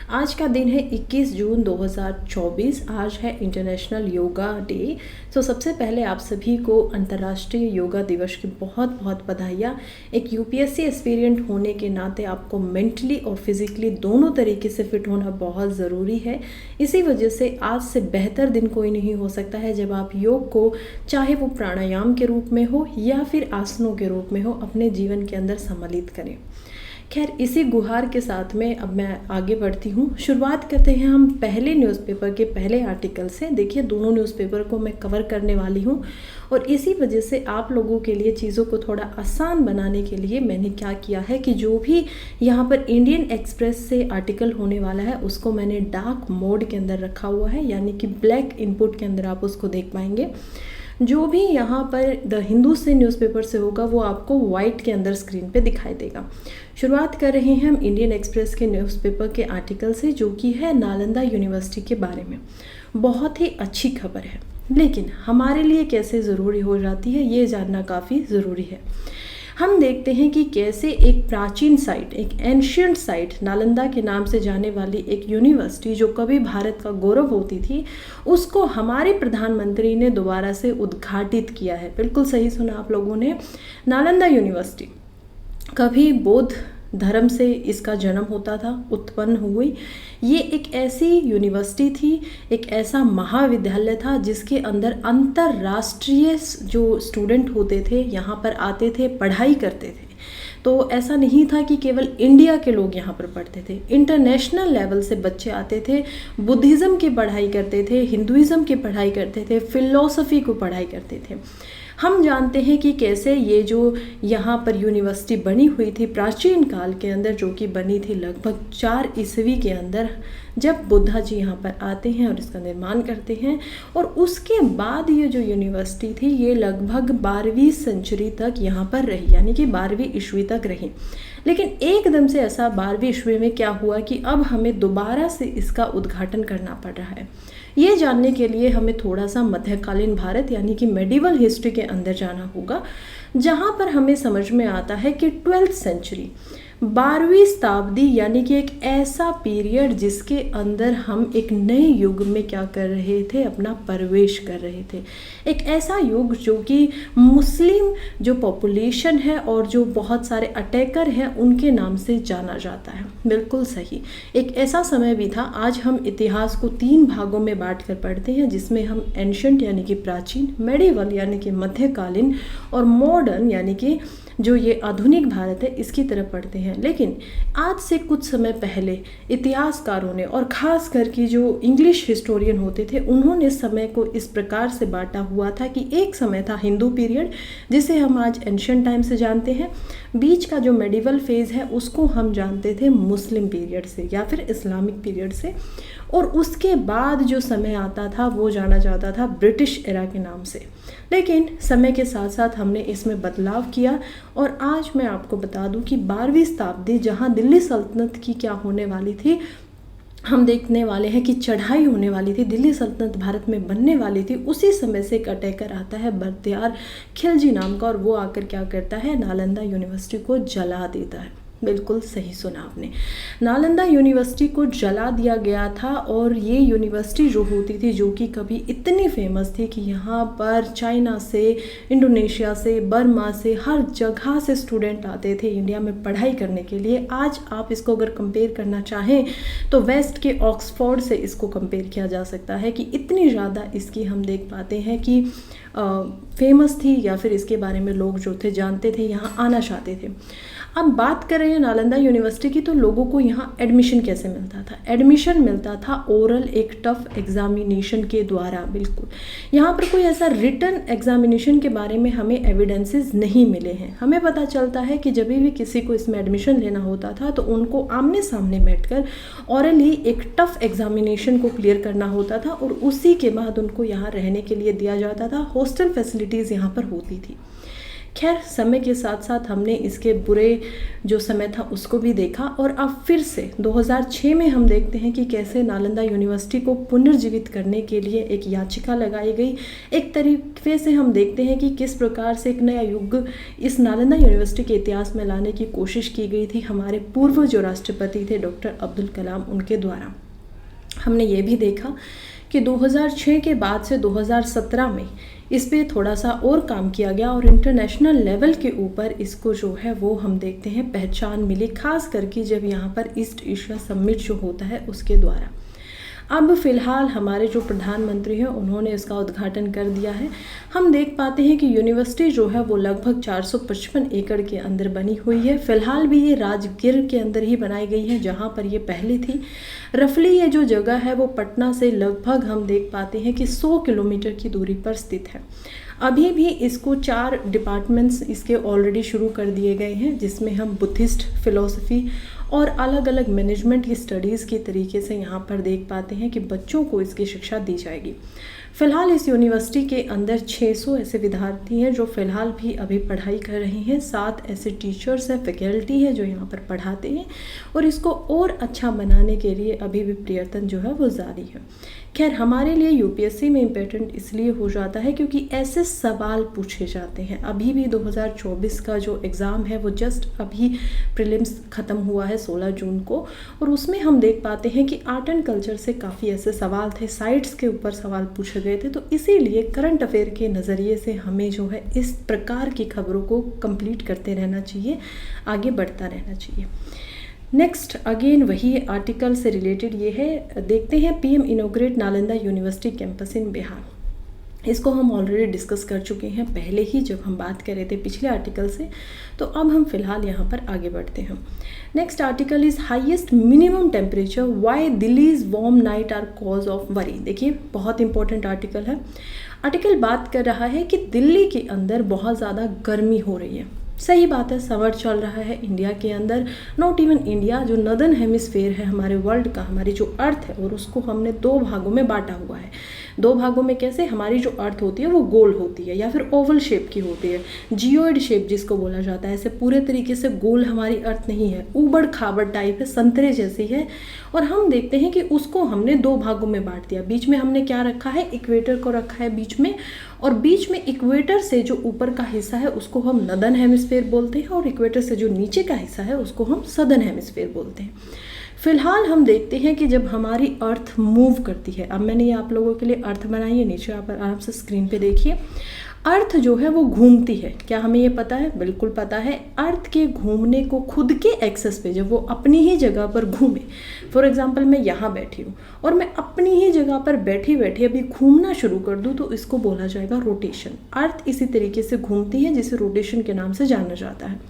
आज का दिन है 21 जून 2024। आज है इंटरनेशनल योगा डे। सबसे पहले आप सभी को अंतर्राष्ट्रीय योगा दिवस की बहुत बहुत बधाइयाँ। एक यूपीएससी एस्पिरेंट होने के नाते आपको मेंटली और फिजिकली दोनों तरीके से फिट होना बहुत ज़रूरी है। इसी वजह से आज से बेहतर दिन कोई नहीं हो सकता है जब आप योग को, चाहे वो प्राणायाम के रूप में हो या फिर आसनों के रूप में हो, अपने जीवन के अंदर सम्मिलित करें। खैर, इसी गुहार के साथ में अब मैं आगे बढ़ती हूँ। शुरुआत करते हैं हम पहले न्यूज़पेपर के पहले आर्टिकल से। देखिए, दोनों न्यूज़पेपर को मैं कवर करने वाली हूँ और इसी वजह से आप लोगों के लिए चीज़ों को थोड़ा आसान बनाने के लिए मैंने क्या किया है कि जो भी यहाँ पर इंडियन एक्सप्रेस से आर्टिकल होने वाला है उसको मैंने डार्क मोड के अंदर रखा हुआ है, यानी कि ब्लैक इनपुट के अंदर आप उसको देख पाएंगे। जो भी यहाँ पर द हिंदू से न्यूज़पेपर से होगा वो आपको वाइट के अंदर स्क्रीन पे दिखाई देगा। शुरुआत कर रहे हैं हम इंडियन एक्सप्रेस के न्यूज़पेपर के आर्टिकल से, जो कि है नालंदा यूनिवर्सिटी के बारे में। बहुत ही अच्छी खबर है, लेकिन हमारे लिए कैसे ज़रूरी हो जाती है ये जानना काफ़ी ज़रूरी है। हम देखते हैं कि कैसे एक प्राचीन साइट, एक एंशियंट साइट, नालंदा के नाम से जाने वाली एक यूनिवर्सिटी जो कभी भारत का गौरव होती थी, उसको हमारे प्रधानमंत्री ने दोबारा से उद्घाटित किया है। बिल्कुल सही सुना आप लोगों ने। नालंदा यूनिवर्सिटी कभी बौद्ध धर्म से इसका जन्म होता था, उत्पन्न हुई। ये एक ऐसी यूनिवर्सिटी थी, एक ऐसा महाविद्यालय था जिसके अंदर अंतर्राष्ट्रीय जो स्टूडेंट होते थे यहाँ पर आते थे, पढ़ाई करते थे। तो ऐसा नहीं था कि केवल इंडिया के लोग यहाँ पर पढ़ते थे, इंटरनेशनल लेवल से बच्चे आते थे, बुद्धिज़्म की पढ़ाई करते थे, हिंदुइज़्म की पढ़ाई करते थे, फिलॉसफी को पढ़ाई करते थे। हम जानते हैं कि कैसे ये जो यहाँ पर यूनिवर्सिटी बनी हुई थी प्राचीन काल के अंदर, जो कि बनी थी लगभग 4 ईस्वी के अंदर, जब बुद्धा जी यहाँ पर आते हैं और इसका निर्माण करते हैं। और उसके बाद ये जो यूनिवर्सिटी थी ये लगभग 12वीं सेंचुरी तक यहाँ पर रही, यानी कि 12वीं ईस्वी तक रही। लेकिन एकदम से ऐसा 12वीं ईस्वी में क्या हुआ कि अब हमें दोबारा से इसका उद्घाटन करना पड़ रहा है। ये जानने के लिए हमें थोड़ा सा मध्यकालीन भारत यानी कि मेडिवल हिस्ट्री के अंदर जाना होगा, जहाँ पर हमें समझ में आता है कि 12th सेंचुरी, 12वीं शताब्दी, यानी कि एक ऐसा पीरियड जिसके अंदर हम एक नए युग में क्या कर रहे थे, अपना प्रवेश कर रहे थे। एक ऐसा युग जो कि मुस्लिम जो पॉपुलेशन है और जो बहुत सारे अटैकर हैं उनके नाम से जाना जाता है। बिल्कुल सही, एक ऐसा समय भी था। आज हम इतिहास को 3 भागों में बांट कर पढ़ते हैं, जिसमें हम एंशिएंट यानी कि प्राचीन, मेडिवल यानी कि मध्यकालीन, और मॉडर्न यानी कि जो ये आधुनिक भारत है इसकी तरफ पढ़ते हैं। लेकिन आज से कुछ समय पहले इतिहासकारों ने, और ख़ास करके जो इंग्लिश हिस्टोरियन होते थे, उन्होंने समय को इस प्रकार से बांटा हुआ था कि एक समय था हिंदू पीरियड, जिसे हम आज एंशिएंट टाइम से जानते हैं। बीच का जो मेडिवल फेज़ है उसको हम जानते थे मुस्लिम पीरियड से या फिर इस्लामिक पीरियड से, और उसके बाद जो समय आता था वो जाना जाता था ब्रिटिश एरा के नाम से। लेकिन समय के साथ साथ हमने इसमें बदलाव किया और आज मैं आपको बता दूं कि 12वीं शताब्दी, जहां दिल्ली सल्तनत की क्या होने वाली थी, हम देखने वाले हैं कि चढ़ाई होने वाली थी, दिल्ली सल्तनत भारत में बनने वाली थी। उसी समय से एक अटैकर आता है बख्तियार खिलजी नाम का, और वो आकर क्या करता है, नालंदा यूनिवर्सिटी को जला देता है। बिल्कुल सही सुना आपने, नालंदा यूनिवर्सिटी को जला दिया गया था। और ये यूनिवर्सिटी जो होती थी, जो कि कभी इतनी फेमस थी कि यहाँ पर चाइना से, इंडोनेशिया से, बर्मा से, हर जगह से स्टूडेंट आते थे इंडिया में पढ़ाई करने के लिए। आज आप इसको अगर कंपेयर करना चाहें तो वेस्ट के ऑक्सफोर्ड से इसको कंपेयर किया जा सकता है कि इतनी ज़्यादा इसकी हम देख पाते हैं कि फेमस थी, या फिर इसके बारे में लोग जो थे जानते थे, यहाँ आना चाहते थे। अब बात कर रहे हैं नालंदा यूनिवर्सिटी की, तो लोगों को यहाँ एडमिशन कैसे मिलता था? एडमिशन मिलता था ओरल, एक टफ एग्जामिनेशन के द्वारा। बिल्कुल, यहाँ पर कोई ऐसा रिटन एग्जामिनेशन के बारे में हमें एविडेंसेस नहीं मिले हैं। हमें पता चलता है कि जब भी किसी को इसमें एडमिशन लेना होता था तो उनको आमने सामने बैठकर ओरली एक टफ एग्जामिनेशन को क्लियर करना होता था, और उसी के बाद उनको यहाँ रहने के लिए दिया जाता था। हॉस्टल फैसिलिटीज़ यहाँ पर होती थी। खैर समय के साथ साथ हमने इसके बुरे जो समय था उसको भी देखा, और अब फिर से 2006 में हम देखते हैं कि कैसे नालंदा यूनिवर्सिटी को पुनर्जीवित करने के लिए एक याचिका लगाई गई। एक तरीके से हम देखते हैं कि किस प्रकार से एक नया युग इस नालंदा यूनिवर्सिटी के इतिहास में लाने की कोशिश की गई थी हमारे पूर्व जो राष्ट्रपति थे डॉक्टर अब्दुल कलाम, उनके द्वारा। हमने ये भी देखा कि 2006 के बाद से 2017 में इस पे थोड़ा सा और काम किया गया और इंटरनेशनल लेवल के ऊपर इसको जो है वो हम देखते हैं पहचान मिली, खास करके जब यहाँ पर ईस्ट एशिया समिट जो होता है उसके द्वारा। अब फिलहाल हमारे जो प्रधानमंत्री हैं उन्होंने इसका उद्घाटन कर दिया है। हम देख पाते हैं कि यूनिवर्सिटी जो है वो लगभग 455 एकड़ के अंदर बनी हुई है। फिलहाल भी ये राजगीर के अंदर ही बनाई गई है जहाँ पर ये पहले थी। रफली ये जो जगह है वो पटना से लगभग हम देख पाते हैं कि 100 किलोमीटर की दूरी पर स्थित है। अभी भी इसको 4 डिपार्टमेंट्स इसके ऑलरेडी शुरू कर दिए गए हैं, जिसमें हम बुद्धिस्ट फिलॉसफी और अलग अलग मैनेजमेंट की स्टडीज़ के तरीके से यहाँ पर देख पाते हैं कि बच्चों को इसकी शिक्षा दी जाएगी। फ़िलहाल इस यूनिवर्सिटी के अंदर 600 ऐसे विद्यार्थी हैं जो फ़िलहाल भी अभी पढ़ाई कर रहे हैं। 7 ऐसे टीचर्स हैं, फैकल्टी है जो यहाँ पर पढ़ाते हैं, और इसको और अच्छा बनाने के लिए अभी भी प्रयत्न जो है वो जारी है। खैर हमारे लिए यूपीएससी में इम्पोर्टेंट इसलिए हो जाता है क्योंकि ऐसे सवाल पूछे जाते हैं। अभी भी 2024 का जो एग्ज़ाम है वो जस्ट अभी प्रीलिम्स ख़त्म हुआ है 16 जून को, और उसमें हम देख पाते हैं कि आर्ट एंड कल्चर से काफ़ी ऐसे सवाल थे, साइट्स के ऊपर सवाल पूछे गए थे। तो इसीलिए करंट अफेयर के नज़रिए से हमें जो है इस प्रकार की खबरों को कंप्लीट करते रहना चाहिए, आगे बढ़ता रहना चाहिए। नेक्स्ट अगेन वही आर्टिकल से रिलेटेड ये है, देखते हैं PM inaugurate Nalanda university campus इन बिहार। इसको हम ऑलरेडी डिस्कस कर चुके हैं पहले ही जब हम बात कर रहे थे पिछले आर्टिकल से, तो अब हम फिलहाल यहाँ पर आगे बढ़ते हैं। Next article is highest minimum temperature why Delhi's warm night are cause of worry. देखिए बहुत इंपॉर्टेंट आर्टिकल है। आर्टिकल बात कर रहा है कि दिल्ली के अंदर बहुत ज़्यादा गर्मी हो रही है। सही बात है, समर चल रहा है इंडिया के अंदर, नॉट इवन इंडिया, जो नदर्न हेमिस्फेयर है हमारे वर्ल्ड का, हमारी जो अर्थ है, और उसको हमने 2 भागों में बांटा हुआ है। 2 भागों में कैसे? हमारी जो अर्थ होती है वो गोल होती है या फिर ओवल शेप की होती है, जियोइड शेप जिसको बोला जाता है। ऐसे पूरे तरीके से गोल हमारी अर्थ नहीं है, ऊबड़ खाबड़ टाइप है, संतरे जैसी है। और हम देखते हैं कि उसको हमने 2 भागों में बांट दिया। बीच में हमने क्या रखा है? इक्वेटर को रखा है बीच में, और बीच में इक्वेटर से जो ऊपर का हिस्सा है उसको हम नदर्न हेमिस्फेयर बोलते हैं, और इक्वेटर से जो नीचे का हिस्सा है उसको हम सदर्न हेमिस्फेयर बोलते हैं। फिलहाल हम देखते हैं कि जब हमारी अर्थ मूव करती है, अब मैंने ये आप लोगों के लिए अर्थ बनाई है, नीचे आप आराम से स्क्रीन पे देखिए। अर्थ जो है वो घूमती है, क्या हमें ये पता है? बिल्कुल पता है। अर्थ के घूमने को खुद के एक्सेस पे, जब वो अपनी ही जगह पर घूमे, फॉर एग्जांपल मैं यहाँ बैठी हूँ और मैं अपनी ही जगह पर बैठी बैठी अभी घूमना शुरू कर दूँ, तो इसको बोला जाएगा रोटेशन। अर्थ इसी तरीके से घूमती है जिसे रोटेशन के नाम से जाना जाता है।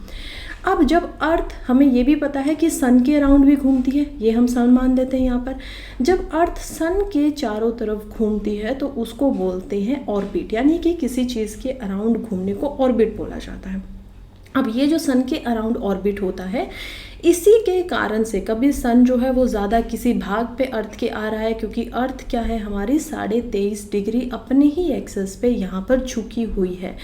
अब जब अर्थ, हमें ये भी पता है कि सन के अराउंड भी घूमती है, ये हम सन मान देते हैं यहाँ पर। जब अर्थ सन के चारों तरफ घूमती है तो उसको बोलते हैं ऑर्बिट, यानी कि किसी चीज़ के अराउंड घूमने को ऑर्बिट बोला जाता है। अब ये जो सन के अराउंड ऑर्बिट होता है, इसी के कारण से कभी सन जो है वो ज़्यादा किसी भाग पे अर्थ के आ रहा है, क्योंकि अर्थ क्या है हमारी 23.5 डिग्री अपने ही एक्सेस पे यहाँ पर झुकी हुई है।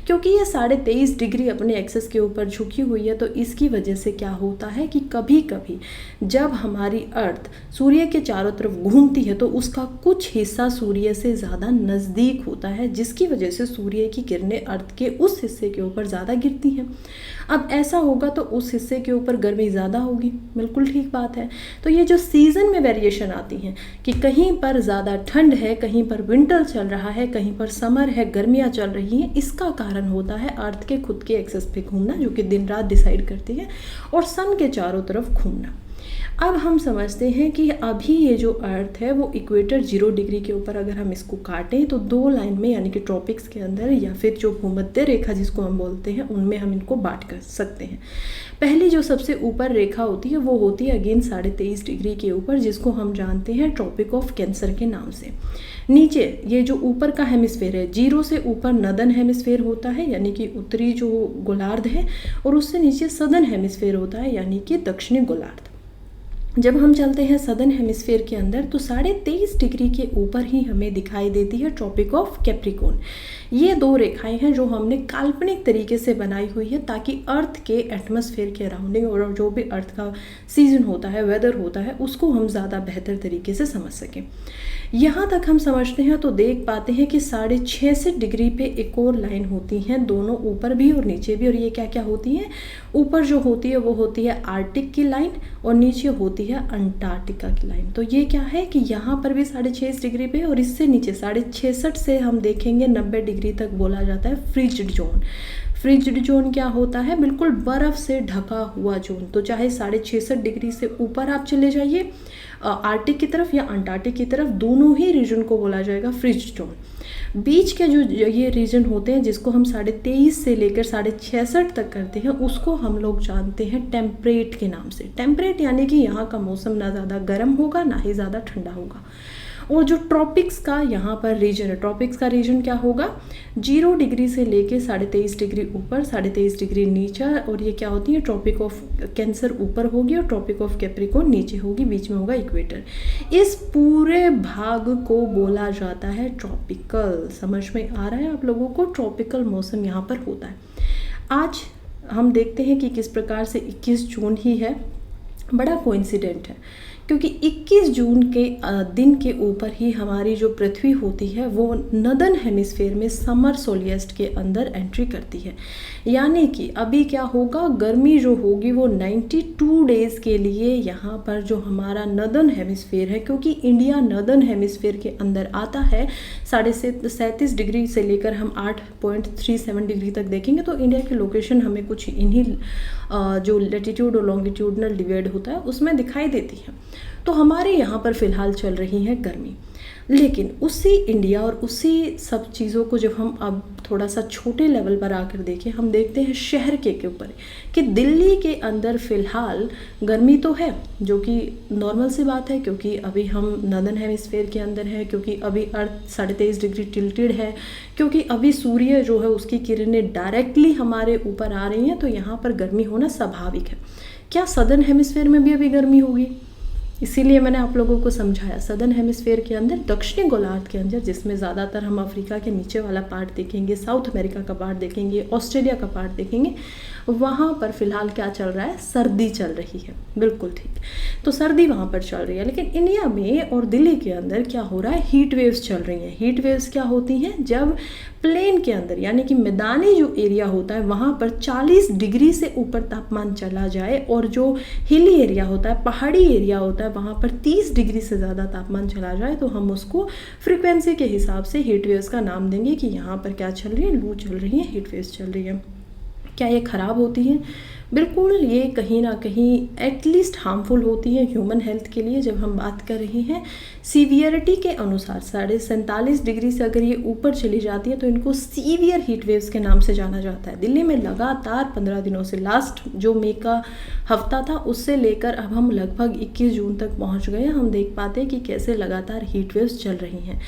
क्योंकि ये 23.5 डिग्री अपने एक्सेस के ऊपर झुकी हुई है, तो इसकी वजह से क्या होता है कि कभी कभी जब हमारी अर्थ सूर्य के चारों तरफ घूमती है तो उसका कुछ हिस्सा सूर्य से ज़्यादा नज़दीक होता है, जिसकी वजह से सूर्य की किरणें अर्थ के उस हिस्से के ऊपर ज़्यादा गिरती हैं। अब ऐसा होगा तो उस हिस्से के ऊपर गर्मी ज़्यादा होगी, बिल्कुल ठीक बात है। तो ये जो सीज़न में वेरिएशन आती हैं कि कहीं पर ज़्यादा ठंड है, कहीं पर विंटर चल रहा है, कहीं पर समर है, गर्मियाँ चल रही हैं, इसका कारण होता है अर्थ के खुद के एक्सेस पे घूमना, जो कि दिन रात डिसाइड करती है, और सन के चारों तरफ घूमना। अब हम समझते हैं कि अभी ये जो अर्थ है वो इक्वेटर 0 डिग्री के ऊपर अगर हम इसको काटें तो 2 लाइन में, यानी कि ट्रॉपिक्स के अंदर या फिर जो भूमध्य रेखा जिसको हम बोलते हैं, उनमें हम इनको बांट कर सकते हैं। पहली जो सबसे ऊपर रेखा होती है वो होती है अगेन 23.5 डिग्री के ऊपर, जिसको हम जानते हैं ट्रॉपिक ऑफ कैंसर के नाम से। नीचे ये जो ऊपर का हेमिस्फेयर है, 0 से ऊपर नदर्न हेमिस्फेयर होता है, यानी कि उत्तरी जो गोलार्ध है, और उससे नीचे सदर्न हेमिस्फेयर होता है, यानी कि दक्षिणी गोलार्ध। जब हम चलते हैं सदर्न हेमिस्फीयर के अंदर तो 23.5 के ऊपर ही हमें दिखाई देती है ट्रॉपिक ऑफ कैप्रिकॉर्न। ये दो रेखाएं हैं जो हमने काल्पनिक तरीके से बनाई हुई है ताकि अर्थ के एटमॉस्फेयर के अराउंडिंग और जो भी अर्थ का सीजन होता है, वेदर होता है, उसको हम ज़्यादा बेहतर तरीके से समझ सकें। यहाँ तक हम समझते हैं तो देख पाते हैं कि 66.5 डिग्री पे एक और लाइन होती हैं, दोनों ऊपर भी और नीचे भी। और ये क्या क्या होती हैं? ऊपर जो होती है वो होती है आर्टिक की लाइन और नीचे होती है अंटार्कटिका की लाइन। तो ये क्या है कि यहाँ पर भी 66 डिग्री पे और इससे नीचे 66.5 से हम देखेंगे 90 डिग्री तक बोला जाता है फ्रिज्ड जोन। फ्रिज्ड जोन क्या होता है? बिल्कुल बर्फ़ से ढका हुआ जोन। तो चाहे 66.5 डिग्री से ऊपर आप चले जाइए आर्टिक की तरफ या अंटार्कटिक की तरफ, दोनों ही रीजन को बोला जाएगा फ्रिज्ड जोन। बीच के जो ये रीजन होते हैं जिसको हम 23.5 से लेकर 66.5 तक करते हैं, उसको हम लोग जानते हैं टेम्परेट के नाम से। टेम्परेट यानी कि यहाँ का मौसम ना ज़्यादा गर्म होगा ना ही ज़्यादा ठंडा होगा। और जो ट्रॉपिक्स का यहाँ पर रीजन है, ट्रॉपिक्स का रीजन क्या होगा? 0 डिग्री से लेके 23.5 डिग्री ऊपर, 23.5 डिग्री नीचे। और ये क्या होती है? ट्रॉपिक ऑफ कैंसर ऊपर होगी और ट्रॉपिक ऑफ कैप्रिकॉर्न नीचे होगी, बीच में होगा इक्वेटर। इस पूरे भाग को बोला जाता है ट्रॉपिकल। समझ में आ रहा है आप लोगों को? ट्रॉपिकल मौसम यहाँ पर होता है। आज हम देखते हैं कि किस प्रकार से 21 जून ही है। बड़ा कोइंसिडेंट है क्योंकि 21 जून के दिन के ऊपर ही हमारी जो पृथ्वी होती है वो नदर्न हेमिस्फीयर में समर सोलियस्ट के अंदर एंट्री करती है। यानी कि अभी क्या होगा? गर्मी जो होगी वो 92 डेज़ के लिए यहाँ पर जो हमारा नदर्न हेमिस्फीयर है, क्योंकि इंडिया नदर्न हेमिस्फीयर के अंदर आता है, 37 डिग्री से लेकर हम 8.37 डिग्री तक देखेंगे तो इंडिया की लोकेशन हमें कुछ इन्हीं जो लैटिट्यूड और लॉन्गिट्यूडनल डिवाइड होता है उसमें दिखाई देती है। तो हमारे यहाँ पर फ़िलहाल चल रही है गर्मी। लेकिन उसी इंडिया और उसी सब चीज़ों को जब हम अब थोड़ा सा छोटे लेवल पर आकर देखें, हम देखते हैं शहर के ऊपर कि दिल्ली के अंदर फ़िलहाल गर्मी तो है, जो कि नॉर्मल सी बात है क्योंकि अभी हम नॉर्दर्न हेमिस्फीयर के अंदर है, क्योंकि अभी अर्थ 23.5 डिग्री टिल्टेड है, क्योंकि अभी सूर्य जो है उसकी किरणें डायरेक्टली हमारे ऊपर आ रही हैं, तो यहाँ पर गर्मी होना स्वाभाविक है। क्या सदर्न हेमिस्फीयर में भी अभी गर्मी होगी? इसीलिए मैंने आप लोगों को समझाया सदर्न हेमिस्फीयर के अंदर, दक्षिणी गोलार्ध के अंदर, जिसमें ज़्यादातर हम अफ्रीका के नीचे वाला पार्ट देखेंगे, साउथ अमेरिका का पार्ट देखेंगे, ऑस्ट्रेलिया का पार्ट देखेंगे, वहाँ पर फ़िलहाल क्या चल रहा है? सर्दी चल रही है। बिल्कुल ठीक, तो सर्दी वहाँ पर चल रही है। लेकिन इंडिया में और दिल्ली के अंदर क्या हो रहा है? हीट वेव्स चल रही हैं। हीट वेव्स क्या होती हैं? जब प्लेन के अंदर यानी कि मैदानी जो एरिया होता है वहाँ पर 40 डिग्री से ऊपर तापमान चला जाए और जो हिली एरिया होता है, पहाड़ी एरिया होता है, वहाँ पर 30 डिग्री से ज़्यादा तापमान चला जाए, तो हम उसको फ्रीक्वेंसी के हिसाब से हीट वेव्स का नाम देंगे कि यहाँ पर क्या चल रही है? लू चल रही है, हीट वेव्स चल रही है। क्या ये ख़राब होती हैं? बिल्कुल, ये कहीं ना कहीं एटलीस्ट हार्मफुल होती है ह्यूमन हेल्थ के लिए। जब हम बात कर रहे हैं सीवियरिटी के अनुसार, 47.5 डिग्री से अगर ये ऊपर चली जाती है तो इनको सीवियर हीट वेव्स के नाम से जाना जाता है। दिल्ली में लगातार 15 दिनों से, लास्ट जो मई का हफ्ता था उससे लेकर अब हम लगभग 21 जून तक पहुंच गए, हम देख पाते हैं कि कैसे लगातार हीट वेव्स चल रही हैं।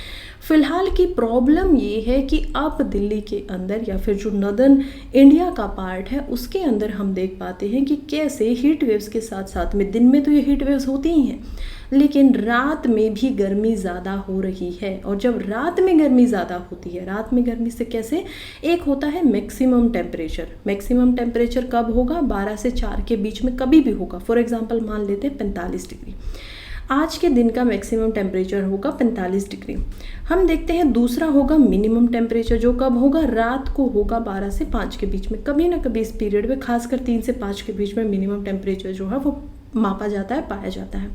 फ़िलहाल की प्रॉब्लम ये है कि अब दिल्ली के अंदर या फिर जो नॉर्दर्न इंडिया का पार्ट है उसके अंदर हम देख पाते हैं कि कैसे हीट वेव्स के साथ साथ में, दिन में तो ये हीट वेव्स होती ही हैं, लेकिन रात में भी गर्मी ज़्यादा हो रही है। और जब रात में गर्मी ज़्यादा होती है, रात में गर्मी से कैसे? एक होता है मैक्सिमम टेम्परेचर। मैक्सिमम टेम्परेचर कब होगा? 12 से 4 के बीच में कभी भी होगा। फॉर एग्जांपल मान लेते हैं 45 डिग्री। आज के दिन का मैक्सिमम टेम्परेचर होगा 45 डिग्री। हम देखते हैं दूसरा होगा मिनिमम टेम्परेचर, जो कब होगा? रात को होगा 12 से 5 के बीच में। कभी ना कभी इस पीरियड में, खासकर 3 से 5 के बीच में मिनिमम टेम्परेचर जो है वो मापा जाता है, पाया जाता है।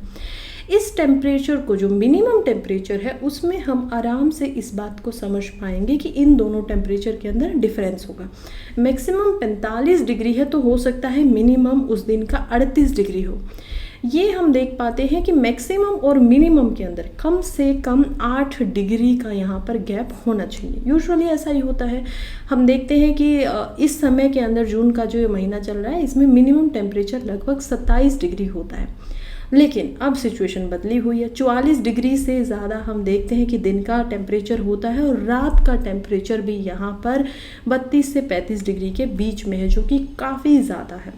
इस टेम्परेचर को, जो मिनिमम टेम्परेचर है, उसमें हम आराम से इस बात को समझ पाएंगे कि इन दोनों टेम्परेचर के अंदर डिफरेंस होगा। मैक्सिमम 45 डिग्री है तो हो सकता है मिनिमम उस दिन का 38 डिग्री हो। ये हम देख पाते हैं कि मैक्सिमम और मिनिमम के अंदर कम से कम 8 डिग्री का यहाँ पर गैप होना चाहिए। यूजुअली ऐसा ही होता है। हम देखते हैं कि इस समय के अंदर, जून का जो ये महीना चल रहा है, इसमें मिनिमम टेम्परेचर लगभग 27 डिग्री होता है। लेकिन अब सिचुएशन बदली हुई है। 44 डिग्री से ज़्यादा हम देखते हैं कि दिन का टेम्परेचर होता है और रात का टेम्परेचर भी यहाँ पर 32 से 35 डिग्री के बीच में है, जो कि काफ़ी ज़्यादा है।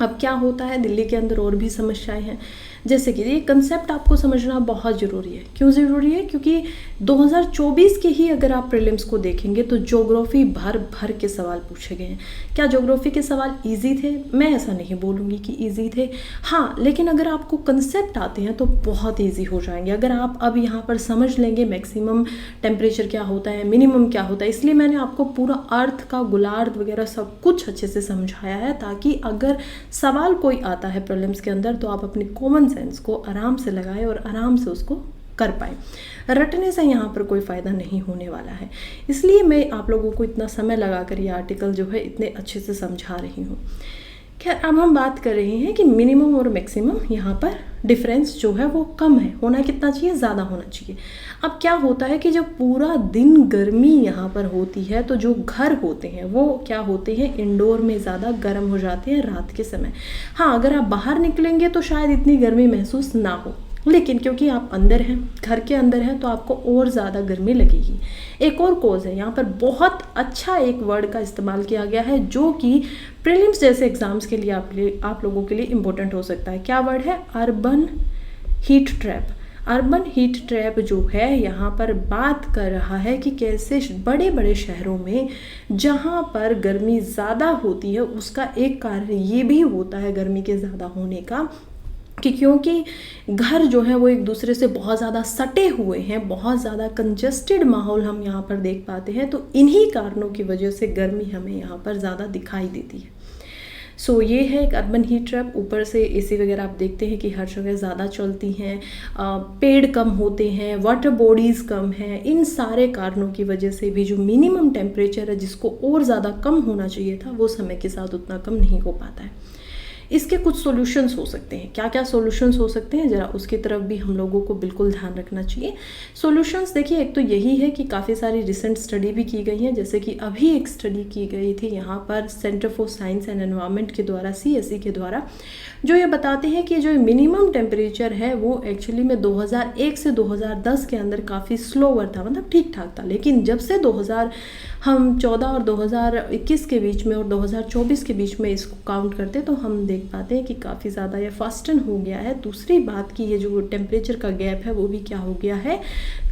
अब क्या होता है, दिल्ली के अंदर और भी समस्याएं हैं, जैसे कि ये कंसेप्ट आपको समझना बहुत ज़रूरी है। क्यों ज़रूरी है? क्योंकि 2024 के ही अगर आप प्रीलिम्स को देखेंगे तो ज्योग्राफी भर भर के सवाल पूछे गए हैं। क्या ज्योग्राफी के सवाल इजी थे? मैं ऐसा नहीं बोलूँगी कि इजी थे, हाँ, लेकिन अगर आपको कंसेप्ट आते हैं तो बहुत ईजी हो जाएंगे। अगर आप अब यहाँ पर समझ लेंगे मैक्सिमम टेम्परेचर क्या होता है, मिनिमम क्या होता है, इसलिए मैंने आपको पूरा अर्थ का गोलार्ध वगैरह सब कुछ अच्छे से समझाया है, ताकि अगर सवाल कोई आता है प्रीलिम्स के अंदर तो आप अपनी कॉमन सेंस को आराम से लगाएं और आराम से उसको कर पाए। रटने से यहाँ पर कोई फ़ायदा नहीं होने वाला है, इसलिए मैं आप लोगों को इतना समय लगाकर ये आर्टिकल जो है इतने अच्छे से समझा रही हूँ। खैर, अब हम बात कर रहे हैं कि मिनिमम और मैक्सिमम यहाँ पर डिफरेंस जो है वो कम है, होना कितना चाहिए, ज़्यादा होना चाहिए। अब क्या होता है कि जब पूरा दिन गर्मी यहाँ पर होती है तो जो घर होते हैं वो क्या होते हैं, इंडोर में ज़्यादा गर्म हो जाते हैं रात के समय। हाँ, अगर आप बाहर निकलेंगे तो शायद इतनी गर्मी महसूस ना हो, लेकिन क्योंकि आप अंदर हैं, घर के अंदर हैं, तो आपको और ज़्यादा गर्मी लगेगी। एक और कोज है, यहाँ पर बहुत अच्छा एक वर्ड का इस्तेमाल किया गया है जो कि प्रीलिम्स जैसे एग्जाम्स के लिए आप लोगों के लिए इम्पोर्टेंट हो सकता है। क्या वर्ड है? Urban heat trap. Urban heat trap जो है यहाँ पर बात कर रहा है कि कैसे बड़े बड़े शहरों में जहाँ पर गर्मी ज़्यादा होती है उसका एक कारण ये भी होता है गर्मी के ज़्यादा होने का कि क्योंकि घर जो है वो एक दूसरे से बहुत ज़्यादा सटे हुए हैं, बहुत ज़्यादा कंजस्टेड माहौल हम यहाँ पर देख पाते हैं, तो इन्हीं कारणों की वजह से गर्मी हमें यहाँ पर ज़्यादा दिखाई देती है। सो ये है एक अर्बन हीट ट्रैप। ऊपर से एसी वगैरह आप देखते हैं कि हर जगह ज़्यादा चलती हैं, पेड़ कम होते हैं, वाटर बॉडीज़ कम हैं, इन सारे कारणों की वजह से भी जो मिनिमम टेम्परेचर है जिसको और ज़्यादा कम होना चाहिए था वो समय के साथ उतना कम नहीं हो पाता है। इसके कुछ सॉल्यूशंस हो सकते हैं। क्या क्या सॉल्यूशंस हो सकते हैं, ज़रा उसकी तरफ भी हम लोगों को बिल्कुल ध्यान रखना चाहिए। सॉल्यूशंस देखिए, एक तो यही है कि काफ़ी सारी रिसेंट स्टडी भी की गई हैं, जैसे कि अभी एक स्टडी की गई थी यहाँ पर centre for science and environment के द्वारा, CSE के द्वारा, जो ये बताते हैं कि जो मिनिमम टेम्परेचर है वो एक्चुअली में 2001 से 2010 के अंदर काफ़ी स्लोवर था, मतलब ठीक ठाक था, लेकिन जब से 2014 और 2021 के बीच में और 2024 के बीच में इसको काउंट करते तो हम देख पाते हैं कि काफ़ी ज़्यादा ये फास्टन हो गया है। दूसरी बात कि ये जो टेम्परेचर का गैप है वो भी क्या हो गया है,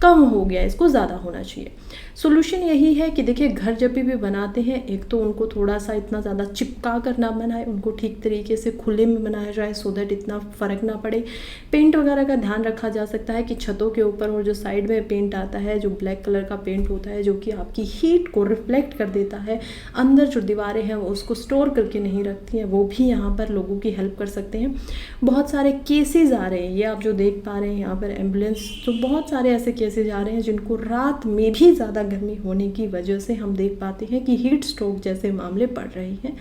कम हो गया है, इसको ज़्यादा होना चाहिए। सोल्यूशन यही है कि देखिए, घर जब भी बनाते हैं एक तो उनको थोड़ा सा इतना ज़्यादा चिपका कर ना बनाए, उनको ठीक तरीके से खुले में बनाया जाए सो दैट इतना फ़र्क ना पड़े। पेंट वगैरह का ध्यान रखा जा सकता है कि छतों के ऊपर और जो साइड में पेंट आता है, जो ब्लैक कलर का पेंट होता है जो कि आपकी हीट को रिफ्लेक्ट कर देता है, अंदर जो दीवारें हैं वो उसको स्टोर करके नहीं रखती हैं, वो भी यहाँ पर लोगों की हेल्प कर सकते हैं। बहुत सारे केसेस आ रहे हैं, ये आप जो देख पा रहे हैं यहाँ पर एम्बुलेंस, तो बहुत सारे ऐसे केसेस आ रहे हैं जिनको रात में भी ज़्यादा गर्मी होने की वजह से हम देख पाते हैं कि हीट स्ट्रोक जैसे मामले बढ़ रहे हैं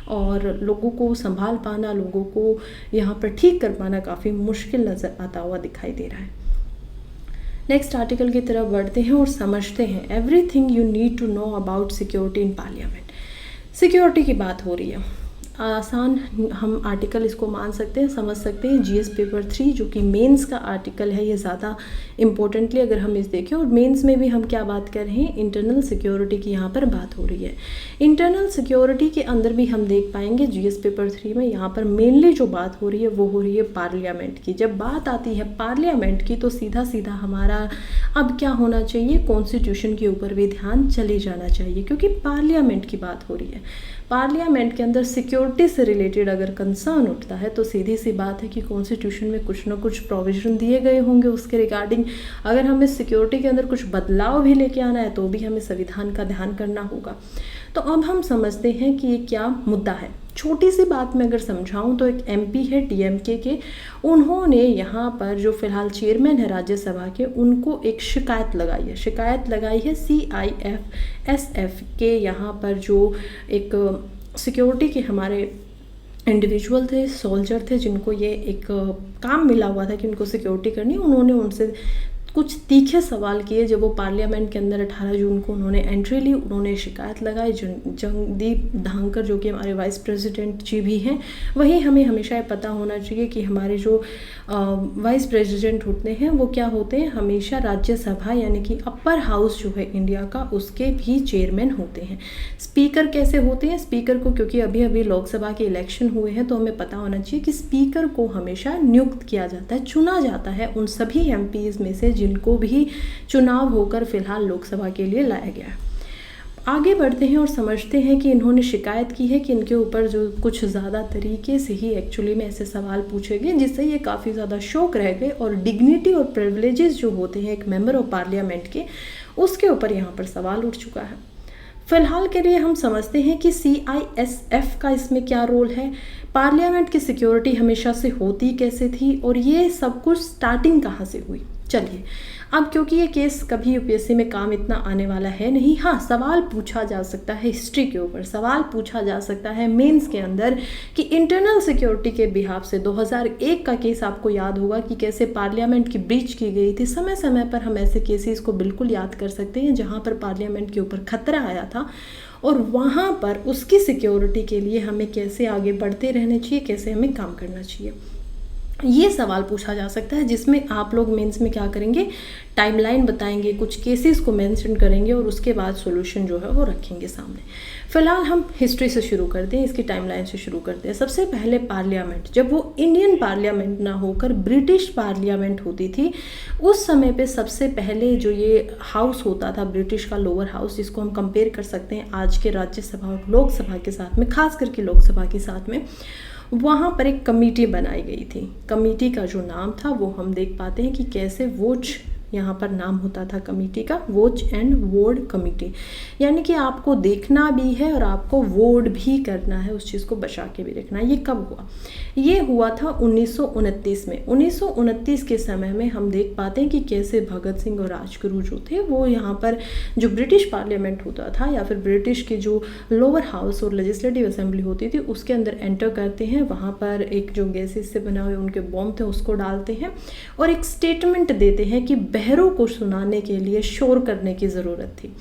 और लोगों को संभाल पाना, लोगों को यहाँ पर ठीक कर पाना काफ़ी मुश्किल नज़र आता हुआ दिखाई दे रहा है। नेक्स्ट आर्टिकल की तरफ बढ़ते हैं और समझते हैं everything you need to know about security in parliament. Security की बात हो रही है, आसान हम आर्टिकल इसको मान सकते हैं, समझ सकते हैं। GS पेपर 3 जो कि मेंस का आर्टिकल है, ये ज़्यादा इम्पोर्टेंटली अगर हम इस देखें, और मेंस में भी हम क्या बात कर रहे हैं, इंटरनल सिक्योरिटी की यहाँ पर बात हो रही है। इंटरनल सिक्योरिटी के अंदर भी हम देख पाएंगे GS पेपर 3 में यहाँ पर मेनली जो बात हो रही है वो हो रही है पार्लियामेंट की। जब बात आती है पार्लियामेंट की तो सीधा सीधा हमारा अब क्या होना चाहिए, कॉन्स्टिट्यूशन के ऊपर भी ध्यान चले जाना चाहिए, क्योंकि पार्लियामेंट की बात हो रही है। पार्लियामेंट के अंदर सिक्योरिटी से रिलेटेड अगर कंसर्न उठता है तो सीधी सी बात है कि कॉन्स्टिट्यूशन में कुछ ना कुछ प्रोविजन दिए गए होंगे उसके रिगार्डिंग। अगर हमें सिक्योरिटी के अंदर कुछ बदलाव भी लेके आना है तो भी हमें संविधान का ध्यान करना होगा। तो अब हम समझते हैं कि ये क्या मुद्दा है। छोटी सी बात में अगर समझाऊं तो एक MP है DMK के, उन्होंने यहाँ पर जो फिलहाल चेयरमैन है राज्यसभा के, उनको एक शिकायत लगाई है CIFSF के यहाँ पर जो एक सिक्योरिटी के हमारे इंडिविजुअल थे, सोल्जर थे, जिनको ये एक काम मिला हुआ था कि उनको सिक्योरिटी करनी है। उन्होंने उनसे कुछ तीखे सवाल किए जब वो पार्लियामेंट के अंदर 18 जून को उन्होंने एंट्री ली। उन्होंने शिकायत लगाई। जगदीप धांकर जो कि हमारे वाइस प्रेसिडेंट जी भी हैं, वही हमें हमेशा ये पता होना चाहिए कि हमारे जो वाइस प्रेसिडेंट होते हैं वो क्या होते हैं, हमेशा राज्यसभा यानी कि अपर हाउस जो है इंडिया का, उसके भी चेयरमैन होते हैं। स्पीकर कैसे होते हैं, स्पीकर को, क्योंकि अभी अभी लोकसभा के इलेक्शन हुए हैं, तो हमें पता होना चाहिए कि स्पीकर को हमेशा नियुक्त किया जाता है, चुना जाता है उन सभी एमपीज़ में से जिनको भी चुनाव होकर फिलहाल लोकसभा के लिए लाया गया है। आगे बढ़ते हैं और समझते हैं कि इन्होंने शिकायत की है कि इनके ऊपर जो कुछ ज़्यादा तरीके से ही एक्चुअली में ऐसे सवाल पूछे गए जिससे ये काफ़ी ज़्यादा शौक रह गए, और डिग्निटी और प्रिविलेजेस जो होते हैं एक मेंबर ऑफ पार्लियामेंट के, उसके ऊपर यहाँ पर सवाल उठ चुका है। फिलहाल के लिए हम समझते हैं कि CISF का इसमें क्या रोल है, पार्लियामेंट की सिक्योरिटी हमेशा से होती कैसे थी, और ये सब कुछ स्टार्टिंग कहाँ से हुई। चलिए, अब क्योंकि ये केस कभी यूपीएससी में काम इतना आने वाला है नहीं, हाँ सवाल पूछा जा सकता है हिस्ट्री के ऊपर, सवाल पूछा जा सकता है मेंस के अंदर कि इंटरनल सिक्योरिटी के बिहाफ से 2001 का केस आपको याद होगा कि कैसे पार्लियामेंट की ब्रीच की गई थी। समय समय पर हम ऐसे केसेस को बिल्कुल याद कर सकते हैं जहाँ पर पार्लियामेंट के ऊपर खतरा आया था, और वहाँ पर उसकी सिक्योरिटी के लिए हमें कैसे आगे बढ़ते रहना चाहिए, कैसे हमें काम करना चाहिए, ये सवाल पूछा जा सकता है। जिसमें आप लोग मेंस में क्या करेंगे, टाइमलाइन बताएंगे, कुछ केसेस को मेंशन करेंगे और उसके बाद सॉल्यूशन जो है वो रखेंगे सामने। फिलहाल हम हिस्ट्री से शुरू करते हैं, इसकी टाइमलाइन से शुरू करते हैं। सबसे पहले पार्लियामेंट, जब वो इंडियन पार्लियामेंट ना होकर ब्रिटिश पार्लियामेंट होती थी, उस समय पे सबसे पहले जो ये हाउस होता था ब्रिटिश का, लोअर हाउस, जिसको हम कंपेयर कर सकते हैं आज के राज्यसभा और लोकसभा के साथ में, खास करके लोकसभा के साथ में, वहाँ पर एक कमेटी बनाई गई थी। कमेटी का जो नाम था वो हम देख पाते हैं कि कैसे वोच, यहाँ पर नाम होता था कमेटी का, वॉच एंड वार्ड कमेटी, यानी कि आपको देखना भी है और आपको वोट भी करना है, उस चीज़ को बचा के भी रखना है। ये कब हुआ, ये हुआ था 1929 में। 1929 के समय में हम देख पाते हैं कि कैसे भगत सिंह और राजगुरु जो थे वो यहाँ पर जो ब्रिटिश पार्लियामेंट होता था या फिर ब्रिटिश की जो लोअर हाउस और लेजिस्लेटिव असेंबली होती थी उसके अंदर एंटर करते हैं। वहाँ पर एक जो गैसेस से बना हुए उनके बॉम्ब थे उसको डालते हैं और एक स्टेटमेंट देते हैं कि बहरों को सुनाने के लिए शोर करने की ज़रूरत थी।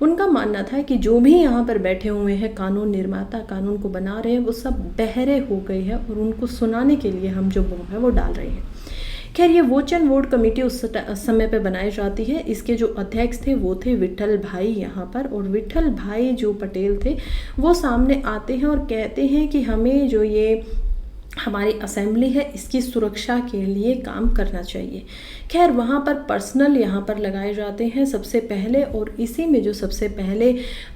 उनका मानना था कि जो भी यहाँ पर बैठे हुए हैं कानून निर्माता, कानून को बना रहे हैं, वो सब बहरे हो गए हैं और उनको सुनाने के लिए हम जो बम है वो डाल रहे हैं। खैर, ये वॉच एंड वार्ड कमेटी उस समय पे बनाई जाती है। इसके जो अध्यक्ष थे वो थे विठल भाई यहाँ पर, और विठल भाई जो पटेल थे वो सामने आते हैं और कहते हैं कि हमें जो ये हमारी असेंबली है इसकी सुरक्षा के लिए काम करना चाहिए। खैर, वहाँ पर पर्सनल यहाँ पर लगाए जाते हैं सबसे पहले, और इसी में जो सबसे पहले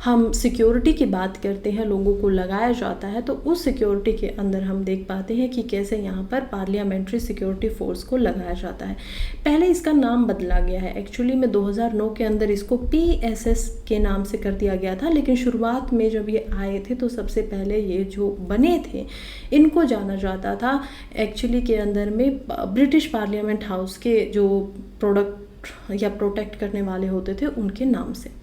हम सिक्योरिटी की बात करते हैं, लोगों को लगाया जाता है, तो उस सिक्योरिटी के अंदर हम देख पाते हैं कि कैसे यहाँ पर पार्लियामेंट्री सिक्योरिटी फोर्स को लगाया जाता है। पहले इसका नाम बदला गया है, एक्चुअली में 2009 के अंदर इसको PSS के नाम से कर दिया गया था, लेकिन शुरुआत में जब ये आए थे तो सबसे पहले ये जो बने थे इनको जाना जाता था एक्चुअली के अंदर में ब्रिटिश पार्लियामेंट हाउस के जो प्रोडक्ट या प्रोटेक्ट करने वाले होते थे उनके नाम से।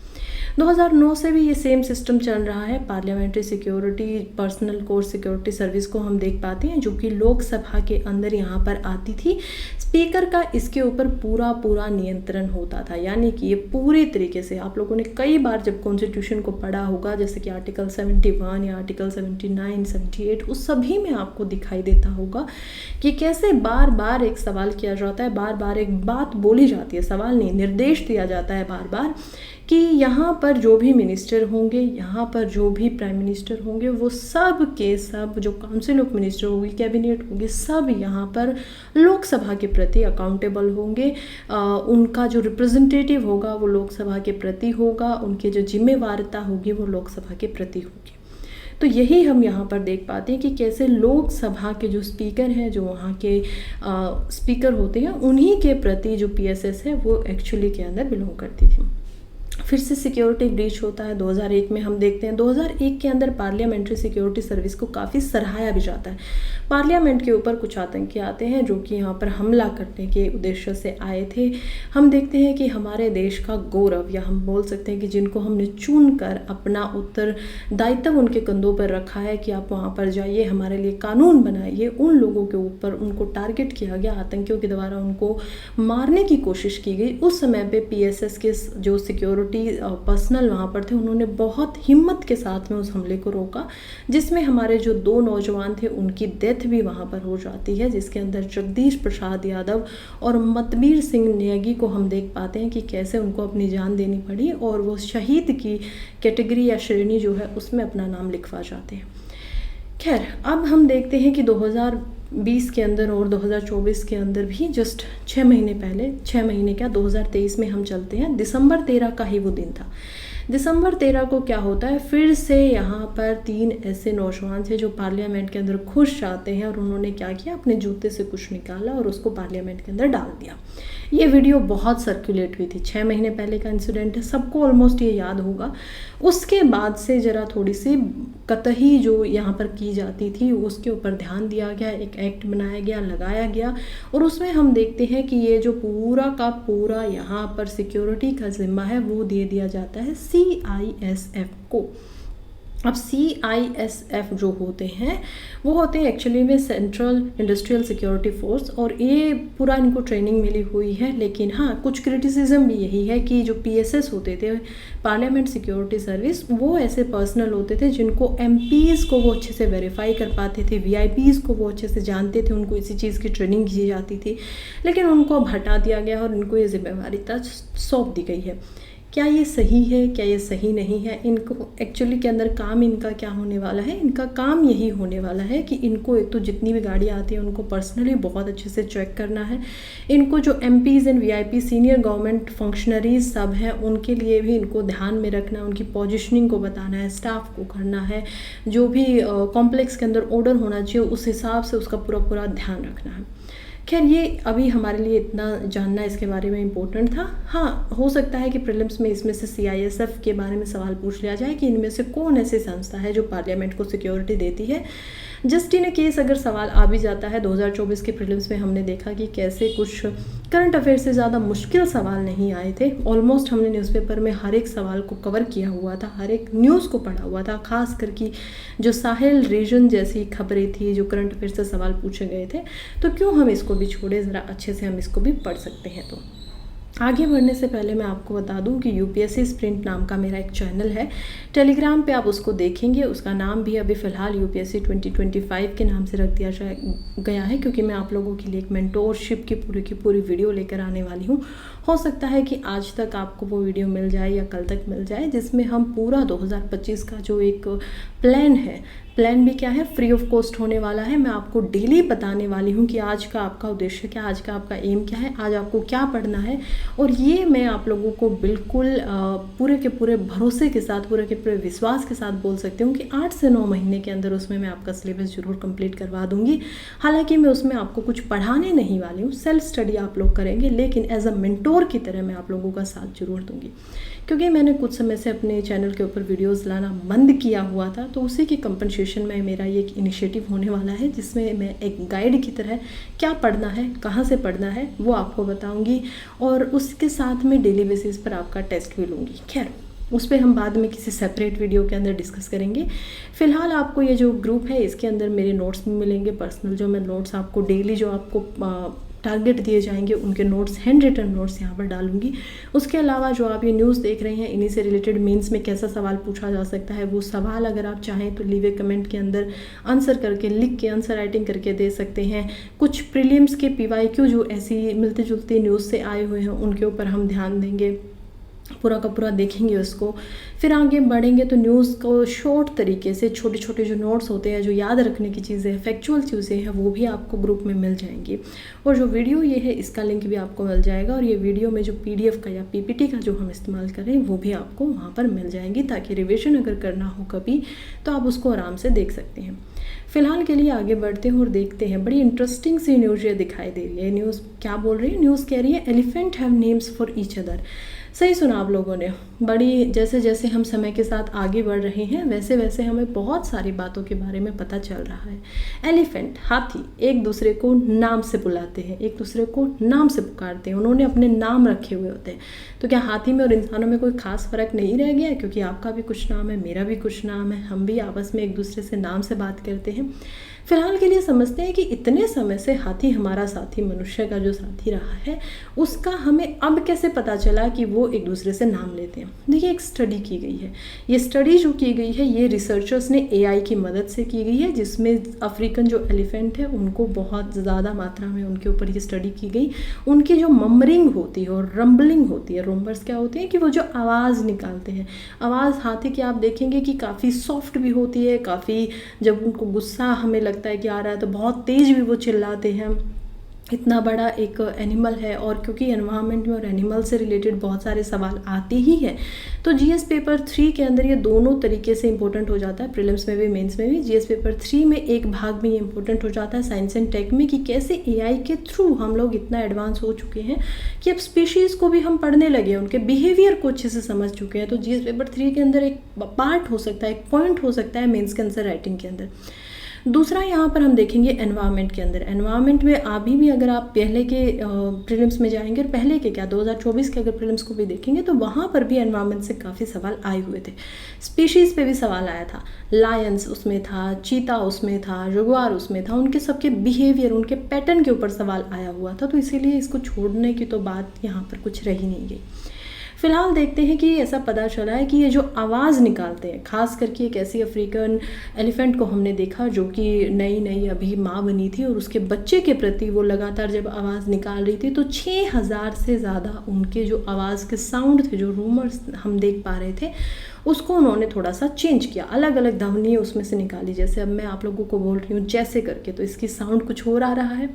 2009 से भी ये सेम सिस्टम चल रहा है। Parliamentary security, personal core security service को हम देख पाते हैं जो कि लोकसभा के अंदर यहाँ पर आती थी। स्पीकर का इसके ऊपर पूरा नियंत्रण होता था, यानी कि ये पूरी तरीके से, आप लोगों ने कई बार जब कॉन्स्टिट्यूशन को पढ़ा होगा, जैसे कि आर्टिकल 71 या आर्टिकल 79, 78, उस सभी में आपको दिखाई देता होगा कि कैसे बार बार एक सवाल किया जाता है, बार बार एक बात बोली जाती है, सवाल नहीं, निर्देश दिया जाता है बार बार कि यहाँ पर जो भी मिनिस्टर होंगे, यहाँ पर जो भी प्राइम मिनिस्टर होंगे, वो सब के सब, जो काउंसिल ऑफ मिनिस्टर होगी, कैबिनेट होगी, सब यहाँ पर लोकसभा के प्रति अकाउंटेबल होंगे। उनका जो रिप्रेजेंटेटिव होगा वो लोकसभा के प्रति होगा, उनकी जो जिम्मेवारिता होगी वो लोकसभा के प्रति होगी। तो यही हम यहाँ पर देख पाते हैं कि कैसे लोकसभा के जो स्पीकर हैं, जो वहाँ के स्पीकर होते हैं, उन्हीं के प्रति जो PSS है वो एक्चुअली के अंदर बिलोंग करती थी। फिर से सिक्योरिटी ब्रीच होता है 2001 में। हम देखते हैं 2001 के अंदर पार्लियामेंट्री सिक्योरिटी सर्विस को काफ़ी सराहाया भी जाता है। पार्लियामेंट के ऊपर कुछ आतंकी आते हैं जो कि यहाँ पर हमला करने के उद्देश्य से आए थे। हम देखते हैं कि हमारे देश का गौरव, या हम बोल सकते हैं कि जिनको हमने चुन कर अपना उत्तरदायित्व उनके कंधों पर रखा है कि आप वहाँ पर जाइए, हमारे लिए कानून बनाइए, उन लोगों के ऊपर उनको टारगेट किया गया, आतंकियों के द्वारा उनको मारने की कोशिश की गई। उस समय पे PSS के जो सिक्योरिटी पर्सनल वहाँ पर थे, उन्होंने बहुत हिम्मत के साथ में उस हमले को रोका, जिसमें हमारे जो 2 नौजवान थे उनकी डेथ भी वहाँ पर हो जाती है, जिसके अंदर जगदीश प्रसाद यादव और मतबीर सिंह नेगी को हम देख पाते हैं कि कैसे उनको अपनी जान देनी पड़ी और वो शहीद की कैटेगरी या श्रेणी जो है उसमें अपना नाम लिखवा जाते हैं। खैर, अब हम देखते हैं कि 2020 के अंदर और 2024 के अंदर भी जस्ट 6 महीने पहले, 6 महीने क्या 2023 में हम चलते हैं, दिसंबर 13 का ही वो दिन था। दिसंबर 13 को क्या होता है, फिर से यहाँ पर 3 ऐसे नौजवान थे जो पार्लियामेंट के अंदर घुस जाते हैं और उन्होंने क्या किया, अपने जूते से कुछ निकाला और उसको पार्लियामेंट के अंदर डाल दिया। ये वीडियो बहुत सर्कुलेट हुई थी, 6 महीने पहले का इंसिडेंट है, सबको ऑलमोस्ट ये याद होगा। उसके बाद से ज़रा थोड़ी सी कतई जो यहाँ पर की जाती थी उसके ऊपर ध्यान दिया गया, एक एक्ट बनाया गया, लगाया गया, और उसमें हम देखते हैं कि ये जो पूरा का पूरा यहाँ पर सिक्योरिटी का जिम्मा है वो दे दिया जाता है CISF को। अब CISF जो होते हैं वो होते हैं एक्चुअली में सेंट्रल इंडस्ट्रियल सिक्योरिटी फोर्स, और ये पूरा इनको ट्रेनिंग मिली हुई है। लेकिन हाँ, कुछ क्रिटिसिज्म भी यही है कि जो PSS होते थे, पार्लियामेंट सिक्योरिटी सर्विस, वो ऐसे पर्सनल होते थे जिनको MPs को वो अच्छे से वेरीफाई कर पाते थे, VIPs को वो अच्छे से जानते थे, उनको इसी चीज़ की ट्रेनिंग दी जाती थी, लेकिन उनको अब हटा दिया गया और इनको ये जिम्मेवारी सौंप दी गई है। क्या ये सही है, क्या ये सही नहीं है? इनको एक्चुअली के अंदर काम इनका क्या होने वाला है, इनका काम यही होने वाला है कि इनको एक तो जितनी भी गाड़ियाँ आती हैं उनको पर्सनली बहुत अच्छे से चेक करना है। इनको जो MPs and VIP senior government functionaries सब हैं उनके लिए भी इनको ध्यान में रखना है, उनकी पोजीशनिंग को बताना है, स्टाफ को करना है, जो भी कॉम्प्लेक्स के अंदर ऑर्डर होना चाहिए उस हिसाब से उसका पूरा ध्यान रखना है। खैर, ये अभी हमारे लिए इतना जानना इसके बारे में इम्पोर्टेंट था। हाँ, हो सकता है कि प्रीलिम्स में इसमें से CISF के बारे में सवाल पूछ लिया जाए कि इनमें से कौन ऐसी संस्था है जो पार्लियामेंट को सिक्योरिटी देती है। जस्ट इन केस अगर सवाल आ भी जाता है, 2024 के प्रीलिम्स में हमने देखा कि कैसे कुछ करंट अफेयर से ज़्यादा मुश्किल सवाल नहीं आए थे। ऑलमोस्ट हमने न्यूज़पेपर में हर एक सवाल को कवर किया हुआ था, हर एक न्यूज़ को पढ़ा हुआ था, खास करके जो साहिल रीजन जैसी खबरें थी, जो करंट अफेयर से सवाल पूछे गए थे, तो क्यों हम इसको भी छोड़े, ज़रा अच्छे से हम इसको भी पढ़ सकते हैं। तो आगे बढ़ने से पहले मैं आपको बता दूं कि UPSC स्प्रिंट नाम का मेरा एक चैनल है, टेलीग्राम पे आप उसको देखेंगे। उसका नाम भी अभी फ़िलहाल UPSC 2025 के नाम से रख दिया गया है, क्योंकि मैं आप लोगों के लिए एक मेंटोरशिप की पूरी वीडियो लेकर आने वाली हूँ। हो सकता है कि आज तक आपको वो वीडियो मिल जाए या कल तक मिल जाए, जिसमें हम पूरा 2025 का जो एक प्लान है, प्लान भी क्या है, फ्री ऑफ कॉस्ट होने वाला है। मैं आपको डेली बताने वाली हूँ कि आज का आपका उद्देश्य क्या, आज का आपका एम क्या है, आज आपको क्या पढ़ना है। और ये मैं आप लोगों को बिल्कुल पूरे के पूरे भरोसे के साथ, पूरे के पूरे विश्वास के साथ बोल सकती हूँ कि 8 से 9 महीने के अंदर उसमें मैं आपका सिलेबस जरूर कंप्लीट करवा दूँगी। हालांकि मैं उसमें आपको कुछ पढ़ाने नहीं वाली हूँ, सेल्फ स्टडी आप लोग करेंगे, लेकिन एज अ मेंटोर की तरह मैं आप लोगों का साथ जरूर दूँगी। क्योंकि मैंने कुछ समय से अपने चैनल के ऊपर वीडियोस लाना बंद किया हुआ था, तो उसी की कंपनसेशन में मेरा ये एक इनिशिएटिव होने वाला है, जिसमें मैं एक गाइड की तरह क्या पढ़ना है, कहाँ से पढ़ना है, वो आपको बताऊंगी, और उसके साथ में डेली बेसिस पर आपका टेस्ट भी लूँगी। खैर, उस पर हम बाद में किसी सेपरेट वीडियो के अंदर डिस्कस करेंगे। फ़िलहाल आपको ये जो ग्रुप है इसके अंदर मेरे नोट्स भी मिलेंगे, पर्सनल जो मैं नोट्स आपको डेली जो आपको टारगेट दिए जाएंगे उनके नोट्स, हैंड रिटन नोट्स यहाँ पर डालूंगी। उसके अलावा जो आप ये न्यूज़ देख रहे हैं, इन्हीं से रिलेटेड मेंस में कैसा सवाल पूछा जा सकता है, वो सवाल अगर आप चाहें तो लीव ए कमेंट के अंदर आंसर करके, लिख के आंसर राइटिंग करके दे सकते हैं। कुछ प्रीलिम्स के PYQ जो ऐसी मिलती जुलती न्यूज़ से आए हुए हैं उनके ऊपर हम ध्यान देंगे, पूरा का पूरा देखेंगे उसको। फिर आगे बढ़ेंगे तो न्यूज़ को शॉर्ट तरीके से, छोटे छोटे जो नोट्स होते हैं, जो याद रखने की चीज़ें, फैक्चुअल चीज़ें हैं, वो भी आपको ग्रुप में मिल जाएंगी। और जो वीडियो ये है इसका लिंक भी आपको मिल जाएगा, और ये वीडियो में जो PDF का या PPT का जो हम इस्तेमाल करें वो भी आपको वहाँ पर मिल जाएंगी, ताकि रिविजन अगर करना हो कभी तो आप उसको आराम से देख सकते हैं। फिलहाल के लिए आगे बढ़ते हैं और देखते हैं, बड़ी इंटरेस्टिंग सी न्यूज़ ये दिखाई दे रही है। न्यूज़ क्या बोल रही है? न्यूज़ कह रही है elephant have names for each other. सही सुना आप लोगों ने। बड़ी जैसे जैसे हम समय के साथ आगे बढ़ रहे हैं वैसे वैसे हमें बहुत सारी बातों के बारे में पता चल रहा है। एलिफेंट, हाथी, एक दूसरे को नाम से बुलाते हैं, एक दूसरे को नाम से पुकारते हैं, उन्होंने अपने नाम रखे हुए होते हैं। तो क्या हाथी में और इंसानों में कोई खास फ़र्क नहीं रह गया है? क्योंकि आपका भी कुछ नाम है, मेरा भी कुछ नाम है, हम भी आपस में एक दूसरे से नाम से बात करते हैं। फिलहाल के लिए समझते हैं कि इतने समय से हाथी हमारा साथी, मनुष्य का जो साथी रहा है, उसका हमें अब कैसे पता चला कि वो एक दूसरे से नाम लेते हैं। देखिए, एक स्टडी की गई है। ये स्टडी जो की गई है ये रिसर्चर्स ने एआई की मदद से की गई है, जिसमें अफ्रीकन जो एलिफेंट है उनको बहुत ज़्यादा मात्रा में उनके ऊपर ये स्टडी की गई। उनकी जो ममरिंग होती है और रंबलिंग होती है, रंबर्स क्या होती है कि वो जो आवाज़ निकालते हैं, आवाज़ हाथी की आप देखेंगे कि काफ़ी सॉफ्ट भी होती है, काफ़ी जब उनको गुस्सा हमें लगता है कि आ रहा है तो बहुत तेज़ भी वो चिल्लाते हैं। इतना बड़ा एक एनिमल है और क्योंकि एनवायरनमेंट में और एनिमल से रिलेटेड बहुत सारे सवाल आते ही हैं, तो जीएस पेपर 3 के अंदर ये दोनों तरीके से इंपॉर्टेंट हो जाता है, प्रीलिम्स में भी मेंस में भी। जीएस पेपर 3 में एक भाग में ये इंपॉर्टेंट हो जाता है साइंस एंड टेक में, कि कैसे एआई के थ्रू हम लोग इतना एडवांस हो चुके हैं कि अब स्पीशीज़ को भी हम पढ़ने लगे हैं, उनके बिहेवियर को अच्छे से समझ चुके हैं। तो जीएस पेपर 3 के अंदर एक पार्ट हो सकता है, एक पॉइंट हो सकता है मेंस के आंसर राइटिंग के अंदर। दूसरा यहाँ पर हम देखेंगे एनवायरनमेंट के अंदर। एनवायरनमेंट में अभी भी अगर आप पहले के प्रीलिम्स में जाएंगे और पहले के क्या 2024 के अगर प्रीलिम्स को भी देखेंगे तो वहाँ पर भी एनवायरनमेंट से काफ़ी सवाल आए हुए थे। स्पीशीज़ पे भी सवाल आया था, लायंस उसमें था, चीता उसमें था, जगुआर उसमें था, उनके सबके बिहेवियर, उनके पैटर्न के ऊपर सवाल आया हुआ था। तो इसीलिए इसको छोड़ने की तो बात यहाँ पर कुछ रही नहीं गई। फिलहाल देखते हैं कि ऐसा पता चला है कि ये जो आवाज़ निकालते हैं, खास करके एक ऐसी अफ्रीकन एलिफेंट को हमने देखा जो कि नई नई अभी माँ बनी थी और उसके बच्चे के प्रति वो लगातार जब आवाज़ निकाल रही थी तो 6000 से ज़्यादा उनके जो आवाज़ के साउंड थे, जो रूमर्स हम देख पा रहे थे, उसको उन्होंने थोड़ा सा चेंज किया, अलग अलग ध्वनि उसमें से निकाली। जैसे अब मैं आप लोगों को बोल रही हूँ जैसे करके, तो इसकी साउंड कुछ और आ रहा है,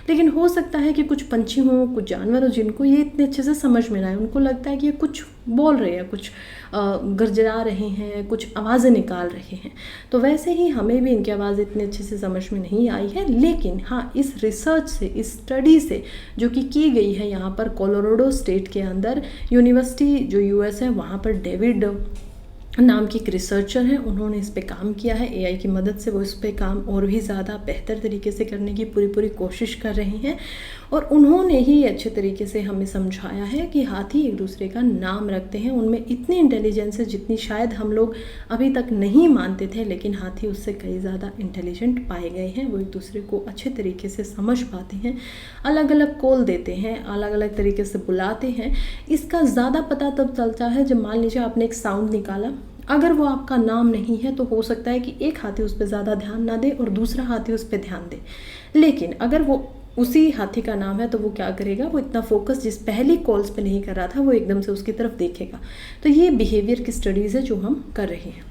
लेकिन हो सकता है कि कुछ पंछी हों, कुछ जानवर हो जिनको ये इतने अच्छे से समझ में ना आए, उनको लगता है कि ये कुछ बोल रहे हैं, कुछ गरजरा रहे हैं, कुछ आवाज़ें निकाल रहे हैं। तो वैसे ही हमें भी इनकी आवाज़ इतने अच्छे से समझ में नहीं आई है, लेकिन हाँ, इस रिसर्च से, इस स्टडी से जो कि की गई है यहाँ पर कोलोराडो स्टेट के अंदर, यूनिवर्सिटी जो यूएस है वहाँ पर डेविड नाम की एक रिसर्चर है, उन्होंने इस पे काम किया है। एआई की मदद से वो इस पे काम और भी ज़्यादा बेहतर तरीके से करने की पूरी कोशिश कर रहे हैं और उन्होंने ही अच्छे तरीके से हमें समझाया है कि हाथी एक दूसरे का नाम रखते हैं, उनमें इतनी इंटेलिजेंस है जितनी शायद हम लोग अभी तक नहीं मानते थे, लेकिन हाथी उससे कई ज़्यादा इंटेलिजेंट पाए गए हैं। वो एक दूसरे को अच्छे तरीके से समझ पाते हैं, अलग अलग कॉल देते हैं, अलग अलग तरीके से बुलाते हैं। इसका ज़्यादा पता तब चलता है जब मान लीजिए आपने एक साउंड निकाला, अगर वो आपका नाम नहीं है तो हो सकता है कि एक हाथी उस पर ज़्यादा ध्यान ना दे और दूसरा हाथी उस पर ध्यान दे, लेकिन अगर वो उसी हाथी का नाम है तो वो क्या करेगा, वो इतना फोकस जिस पहली कॉल्स पे नहीं कर रहा था वो एकदम से उसकी तरफ देखेगा। तो ये बिहेवियर की स्टडीज़ है जो हम कर रहे हैं।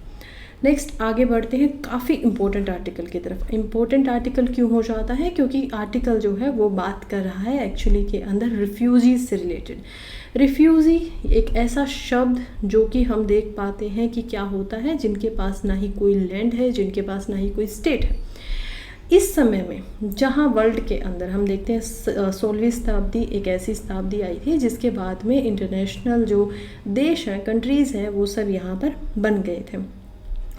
नेक्स्ट आगे बढ़ते हैं काफ़ी इंपॉर्टेंट आर्टिकल की तरफ। इंपॉर्टेंट आर्टिकल क्यों हो जाता है? क्योंकि आर्टिकल जो है वो बात कर रहा है एक्चुअली के अंदर रिफ्यूजीज से रिलेटेड। रिफ्यूज़ी एक ऐसा शब्द जो कि हम देख पाते हैं कि क्या होता है, जिनके पास ना ही कोई लैंड है, जिनके पास ना ही कोई स्टेट है। इस समय में जहाँ वर्ल्ड के अंदर हम देखते हैं 16वीं शताब्दी एक ऐसी शताब्दी आई थी जिसके बाद में इंटरनेशनल जो देश हैं, कंट्रीज़ हैं, वो सब यहाँ पर बन गए थे।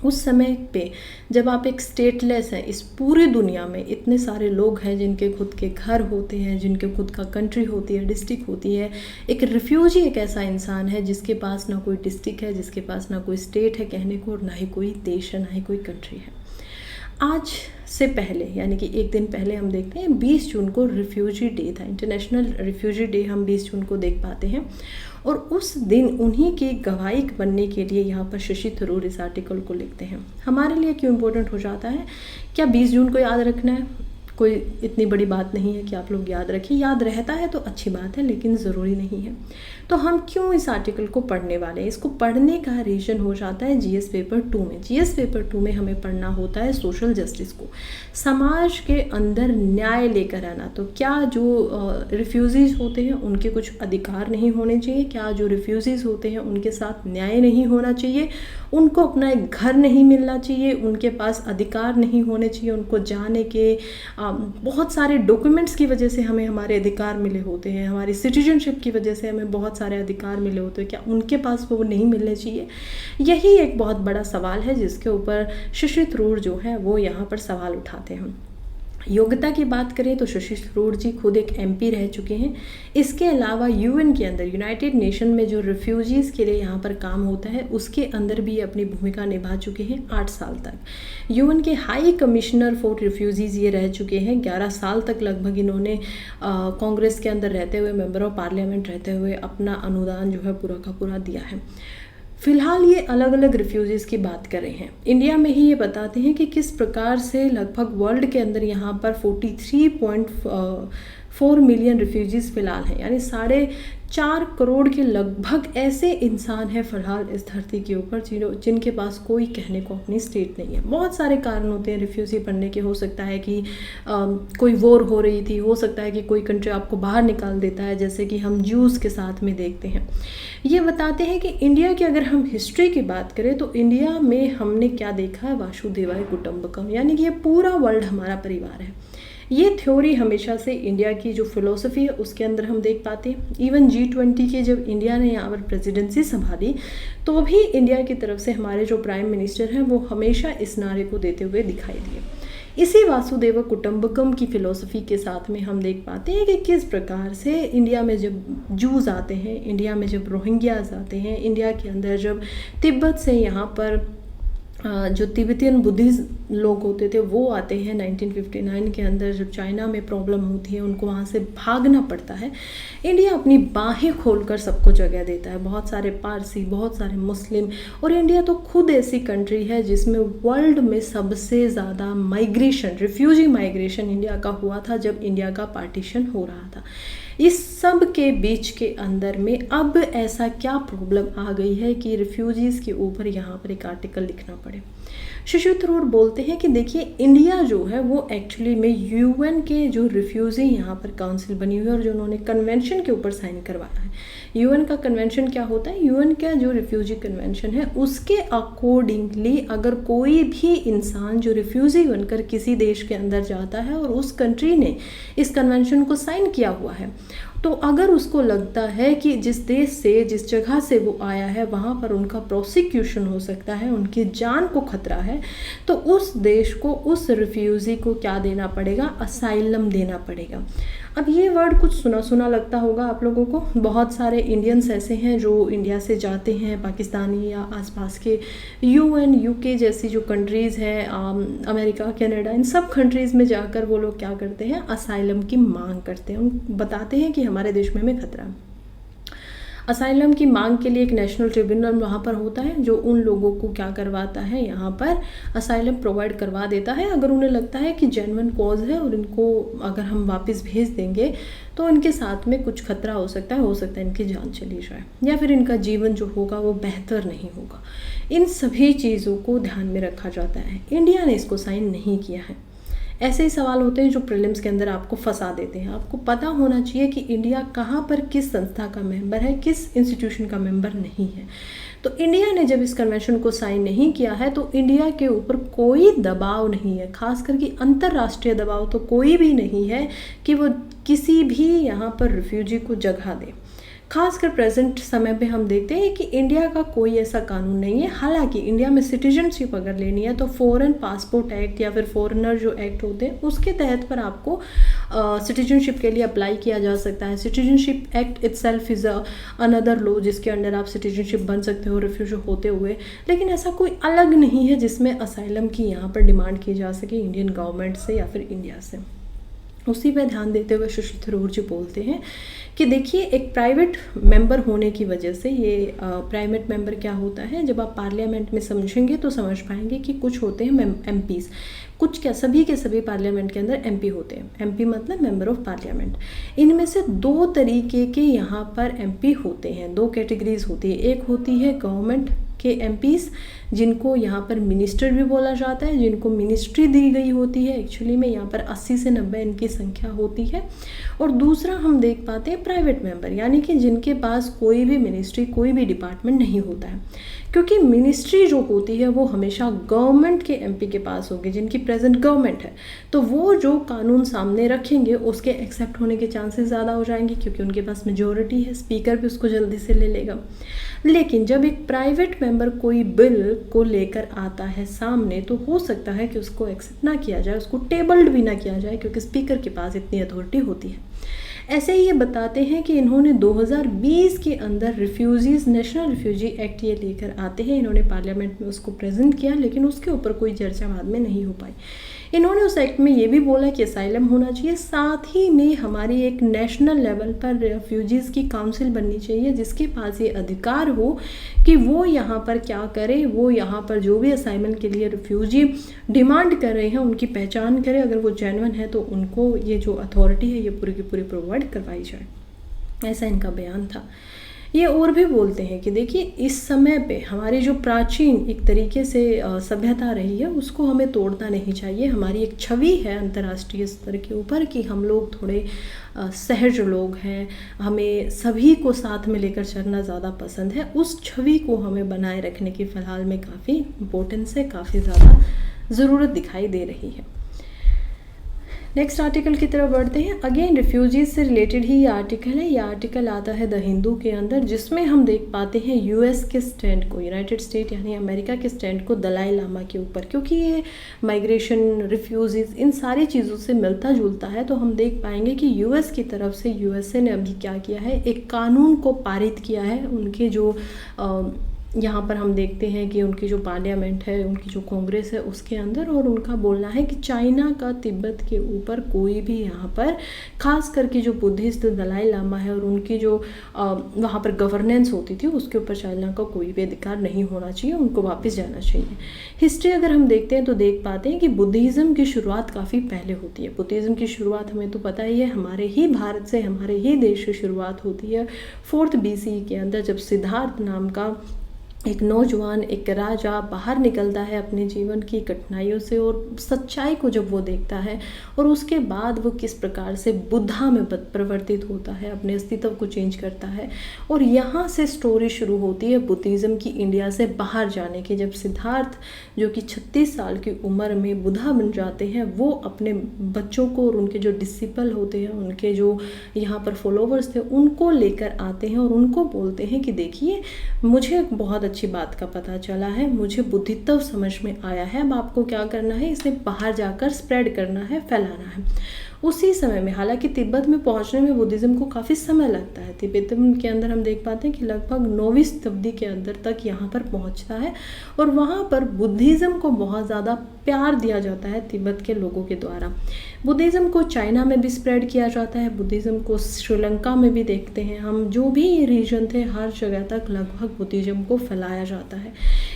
उस समय पे जब आप एक स्टेटलेस हैं, इस पूरी दुनिया में इतने सारे लोग हैं जिनके खुद के घर होते हैं, जिनके खुद का कंट्री होती है, डिस्ट्रिक्ट होती है। एक रिफ्यूजी एक ऐसा इंसान है जिसके पास ना कोई डिस्ट्रिक्ट है, जिसके पास ना कोई स्टेट है कहने को, और ना ही कोई देश है, ना ही कोई कंट्री है। आज से पहले यानी कि एक दिन पहले हम देखते हैं 20 जून को रिफ्यूजी डे था, इंटरनेशनल रिफ्यूजी डे हम 20 जून को देख पाते हैं। और उस दिन उन्हीं की गवाही बनने के लिए यहाँ पर शशि थरूर इस आर्टिकल को लिखते हैं। हमारे लिए क्यों इम्पोर्टेंट हो जाता है? क्या 20 जून को याद रखना है? कोई इतनी बड़ी बात नहीं है कि आप लोग याद रखें, याद रहता है तो अच्छी बात है लेकिन ज़रूरी नहीं है। तो हम क्यों इस आर्टिकल को पढ़ने वाले हैं? इसको पढ़ने का रीज़न हो जाता है जीएस पेपर 2 में। जीएस पेपर 2 में हमें पढ़ना होता है सोशल जस्टिस को, समाज के अंदर न्याय लेकर आना। तो क्या जो रिफ्यूजीज़ होते हैं उनके कुछ अधिकार नहीं होने चाहिए? क्या जो रिफ्यूजीज़ होते हैं उनके साथ न्याय नहीं होना चाहिए? उनको अपना एक घर नहीं मिलना चाहिए? उनके पास अधिकार नहीं होने चाहिए? उनको जाने के बहुत सारे डॉक्यूमेंट्स की वजह से हमें हमारे अधिकार मिले होते हैं, हमारी सिटीजनशिप की वजह से हमें बहुत सारे अधिकार मिले होते हैं, क्या उनके पास वो नहीं मिलने चाहिए? यही एक बहुत बड़ा सवाल है जिसके ऊपर शशि थरूर जो है वो यहाँ पर सवाल उठाते हैं। योग्यता की बात करें तो शशि थरूर जी खुद एक एमपी रह चुके हैं। इसके अलावा यूएन के अंदर, यूनाइटेड नेशन में जो रिफ्यूजीज़ के लिए यहाँ पर काम होता है उसके अंदर भी अपनी भूमिका निभा चुके हैं 8 साल तक। यूएन के हाई कमिश्नर फॉर रिफ्यूजीज़ ये रह चुके हैं 11 साल तक लगभग। इन्होंने कांग्रेस के अंदर रहते हुए, मेंबर ऑफ पार्लियामेंट रहते हुए अपना अनुदान जो है पूरा का पूरा दिया है। फ़िलहाल ये अलग अलग रिफ्यूजीज़ की बात कर रहे हैं। इंडिया में ही ये बताते हैं कि किस प्रकार से लगभग वर्ल्ड के अंदर यहाँ पर 43.4 मिलियन रिफ्यूजीज़ फ़िलहाल हैं, यानी 4.5 करोड़ के लगभग ऐसे इंसान हैं फ़िलहाल इस धरती के ऊपर जिनके पास कोई कहने को अपनी स्टेट नहीं है। बहुत सारे कारण होते हैं रिफ्यूज़ी बनने के। हो सकता है कि कोई वॉर हो रही थी, हो सकता है कि कोई कंट्री आपको बाहर निकाल देता है, जैसे कि हम ज्यूज़ के साथ में देखते हैं। ये बताते हैं कि इंडिया की अगर हम हिस्ट्री की बात करें तो इंडिया में हमने क्या देखा है, वासुदेवाय कुटुंबकम, यानी कि ये पूरा वर्ल्ड हमारा परिवार है। ये थ्योरी हमेशा से इंडिया की जो फिलॉसफी है उसके अंदर हम देख पाते हैं। इवन G20 के जब इंडिया ने यहाँ पर प्रेसिडेंसी संभाली तो भी इंडिया की तरफ से हमारे जो प्राइम मिनिस्टर हैं वो हमेशा इस नारे को देते हुए दिखाई दिए। इसी वासुदेव कुटुंबकम की फ़िलॉसफी के साथ में हम देख पाते हैं कि किस प्रकार से इंडिया में जब जूस आते हैं, इंडिया में जब रोहिंग्याज आते हैं, इंडिया के अंदर जब तिब्बत से यहाँ पर जो तिब्बतियन बुद्धिस्ट लोग होते थे वो आते हैं 1959 के अंदर, जब चाइना में प्रॉब्लम होती है उनको वहाँ से भागना पड़ता है, इंडिया अपनी बाहें खोलकर सबको जगह देता है। बहुत सारे पारसी, बहुत सारे मुस्लिम, और इंडिया तो खुद ऐसी कंट्री है जिसमें वर्ल्ड में सबसे ज़्यादा माइग्रेशन, रिफ्यूजी माइग्रेशन इंडिया का हुआ था जब इंडिया का पार्टीशन हो रहा था। इस सब के बीच के अंदर में अब ऐसा क्या प्रॉब्लम आ गई है कि रिफ्यूजीज़ के ऊपर यहाँ पर एक आर्टिकल लिखना पड़े? शशि थरूर बोलते हैं कि देखिए, इंडिया जो है वो एक्चुअली में यूएन के जो रिफ्यूज़ी यहाँ पर काउंसिल बनी हुई है और जो उन्होंने कन्वेंशन के ऊपर साइन करवाया है। यूएन का कन्वेंशन क्या होता है? यूएन का जो रिफ्यूजी कन्वेंशन है उसके अकॉर्डिंगली अगर कोई भी इंसान जो रिफ्यूजी बनकर किसी देश के अंदर जाता है और उस कंट्री ने इस कन्वेंशन को साइन किया हुआ है, तो अगर उसको लगता है कि जिस देश से, जिस जगह से वो आया है वहाँ पर उनका प्रोसिक्यूशन हो सकता है, उनकी जान को खतरा है, तो उस देश को, उस रिफ्यूज़ी को क्या देना पड़ेगा? असाइलम देना पड़ेगा। अब ये वर्ड कुछ सुना सुना लगता होगा आप लोगों को। बहुत सारे इंडियंस ऐसे हैं जो इंडिया से जाते हैं, पाकिस्तानी या आसपास के यूएन, यूके जैसी जो कंट्रीज़ हैं, अमेरिका, कनाडा, इन सब कंट्रीज़ में जाकर वो लोग क्या करते हैं? असाइलम की मांग करते हैं। उन बताते हैं कि हमारे देश में हमें खतरा है। असाइलम की मांग के लिए एक नेशनल ट्रिब्यूनल वहाँ पर होता है जो उन लोगों को क्या करवाता है, यहाँ पर असाइलम प्रोवाइड करवा देता है अगर उन्हें लगता है कि जेन्युइन कॉज है और इनको अगर हम वापस भेज देंगे तो इनके साथ में कुछ खतरा हो सकता है इनकी जान चली जाए या फिर इनका जीवन जो होगा वो बेहतर नहीं होगा। इन सभी चीज़ों को ध्यान में रखा जाता है। इंडिया ने इसको साइन नहीं किया है। ऐसे ही सवाल होते हैं जो प्रीलिम्स के अंदर आपको फंसा देते हैं। आपको पता होना चाहिए कि इंडिया कहाँ पर किस संस्था का मेंबर है, किस इंस्टीट्यूशन का मेंबर नहीं है। तो इंडिया ने जब इस कन्वेंशन को साइन नहीं किया है तो इंडिया के ऊपर कोई दबाव नहीं है, खास करके अंतर्राष्ट्रीय दबाव तो कोई भी नहीं है कि वो किसी भी यहाँ पर रिफ्यूजी को जगह दे। खासकर प्रेजेंट समय पे हम देखते हैं कि इंडिया का कोई ऐसा कानून नहीं है। हालांकि इंडिया में सिटीजनशिप अगर लेनी है तो फॉरेन पासपोर्ट एक्ट या फिर फॉरेनर जो एक्ट होते हैं उसके तहत पर आपको सिटीजनशिप के लिए अप्लाई किया जा सकता है। Citizenship act itself is another law जिसके अंडर आप सिटीजनशिप बन सकते हो रिफ्यूजी होते हुए, लेकिन ऐसा कोई अलग नहीं है जिसमें असाइलम की यहाँ पर डिमांड की जा सके इंडियन गवर्नमेंट से या फिर इंडिया से। उसी पे ध्यान देते हुए शशि थरूर जी बोलते हैं कि देखिए, एक प्राइवेट मेंबर होने की वजह से, ये प्राइवेट मेंबर क्या होता है, जब आप पार्लियामेंट में समझेंगे तो समझ पाएंगे कि कुछ होते हैं एमपीज़, कुछ क्या, सभी के सभी पार्लियामेंट के अंदर एमपी होते हैं। एमपी मतलब मेंबर ऑफ पार्लियामेंट। इनमें से दो तरीके के यहाँ पर एमपी होते हैं, दो कैटेगरीज होती है। एक होती है गवर्नमेंट के एमपीज़, जिनको यहाँ पर मिनिस्टर भी बोला जाता है, जिनको मिनिस्ट्री दी गई होती है। एक्चुअली में यहाँ पर 80 से 90 इनकी संख्या होती है। और दूसरा हम देख पाते हैं प्राइवेट मेंबर, यानी कि जिनके पास कोई भी मिनिस्ट्री, कोई भी डिपार्टमेंट नहीं होता है, क्योंकि मिनिस्ट्री जो होती है वो हमेशा गवर्नमेंट के एमपी के पास होगी, जिनकी प्रेजेंट गवर्नमेंट है। तो वो जो कानून सामने रखेंगे उसके एक्सेप्ट होने के चांसेस ज़्यादा हो जाएंगे, क्योंकि उनके पास मेजोरिटी है, स्पीकर भी उसको जल्दी से ले लेगा। लेकिन जब एक प्राइवेट मेंबर कोई बिल को लेकर आता है सामने, तो हो सकता है कि उसको एक्सेप्ट ना किया जाए, उसको टेबल्ड भी ना किया जाए, क्योंकि स्पीकर के पास इतनी अथॉरिटी होती है। ऐसे ही ये बताते हैं कि इन्होंने 2020 के अंदर रिफ्यूजीज़ नेशनल रिफ्यूजी एक्ट ये लेकर आते हैं। इन्होंने पार्लियामेंट में उसको प्रेजेंट किया, लेकिन उसके ऊपर कोई चर्चा बाद में नहीं हो पाई। इन्होंने उस एक्ट में ये भी बोला कि असाइलम होना चाहिए, साथ ही में हमारी एक नेशनल लेवल पर रेफ्यूजीज़ की काउंसिल बननी चाहिए, जिसके पास ये अधिकार हो कि वो यहाँ पर क्या करे, वो यहाँ पर जो भी असाइलम के लिए रिफ्यूजी डिमांड कर रहे हैं उनकी पहचान करे, अगर वो जेन्युइन है तो उनको ये जो अथॉरिटी है ये पूरी की पूरी प्रोवाइड करवाई जाए। ऐसा इनका बयान था। ये और भी बोलते हैं कि देखिए, इस समय पे हमारी जो प्राचीन एक तरीके से सभ्यता रही है उसको हमें तोड़ना नहीं चाहिए। हमारी एक छवि है अंतर्राष्ट्रीय स्तर के ऊपर कि हम लोग थोड़े सहज लोग हैं, हमें सभी को साथ में लेकर चलना ज़्यादा पसंद है। उस छवि को हमें बनाए रखने की फ़िलहाल में काफ़ी इम्पोर्टेंस है, काफ़ी ज़्यादा ज़रूरत दिखाई दे रही है। नेक्स्ट आर्टिकल की तरफ बढ़ते हैं। अगेन रिफ्यूजीज से रिलेटेड ही ये आर्टिकल है। ये आर्टिकल आता है द हिंदू के अंदर, जिसमें हम देख पाते हैं यूएस के स्टैंड को, यूनाइटेड स्टेट यानी अमेरिका के स्टैंड को दलाई लामा के ऊपर, क्योंकि ये माइग्रेशन, रिफ्यूजीज, इन सारी चीज़ों से मिलता जुलता है। तो हम देख पाएंगे कि यूएस की तरफ से यूएसए ने अभी क्या किया है, एक कानून को पारित किया है। उनके जो यहाँ पर हम देखते हैं कि उनकी जो पार्लियामेंट है, उनकी जो कांग्रेस है उसके अंदर, और उनका बोलना है कि चाइना का तिब्बत के ऊपर कोई भी यहाँ पर, खास करके जो बुद्धिस्ट दलाई लामा है और उनकी जो वहाँ पर गवर्नेंस होती थी उसके ऊपर चाइना का कोई भी अधिकार नहीं होना चाहिए, उनको वापस जाना चाहिए। हिस्ट्री अगर हम देखते हैं तो देख पाते हैं कि बुद्धिज़्म की शुरुआत काफ़ी पहले होती है। बुद्धिज़्म की शुरुआत हमें तो पता ही है, हमारे ही भारत से, हमारे ही देश से शुरुआत होती है 4th BC के अंदर, जब सिद्धार्थ नाम का एक नौजवान, एक राजा बाहर निकलता है अपने जीवन की कठिनाइयों से और सच्चाई को जब वो देखता है, और उसके बाद वो किस प्रकार से बुद्धा में परिवर्तित होता है, अपने अस्तित्व को चेंज करता है। और यहाँ से स्टोरी शुरू होती है बुद्धिज़्म की इंडिया से बाहर जाने की। जब सिद्धार्थ जो कि 36 साल की उम्र में बुद्धा बन जाते हैं, वो अपने बच्चों को और उनके जो डिसिपल होते हैं, उनके जो यहाँ पर फॉलोवर्स थे, उनको लेकर आते हैं और उनको बोलते हैं कि देखिए, मुझे बहुत अच्छी बात का पता चला है, मुझे बुद्धित्व समझ में आया है, अब आपको क्या करना है, इसे बाहर जाकर स्प्रेड करना है, फैलाना है। उसी समय में, हालांकि तिब्बत में पहुंचने में बुद्धिज़्म को काफ़ी समय लगता है। तिब्बत के अंदर हम देख पाते हैं कि लगभग 9वीं शताब्दी के अंदर तक यहाँ पर पहुँचता है, और वहाँ पर बुद्धिज़्म को बहुत ज़्यादा प्यार दिया जाता है तिब्बत के लोगों के द्वारा। बुद्धिज़्म को चाइना में भी स्प्रेड किया जाता है, बुद्धिज़्म को श्रीलंका में भी देखते हैं हम, जो भी रीजन थे हर जगह तक लगभग बुद्धिज़्म को फैलाया जाता है।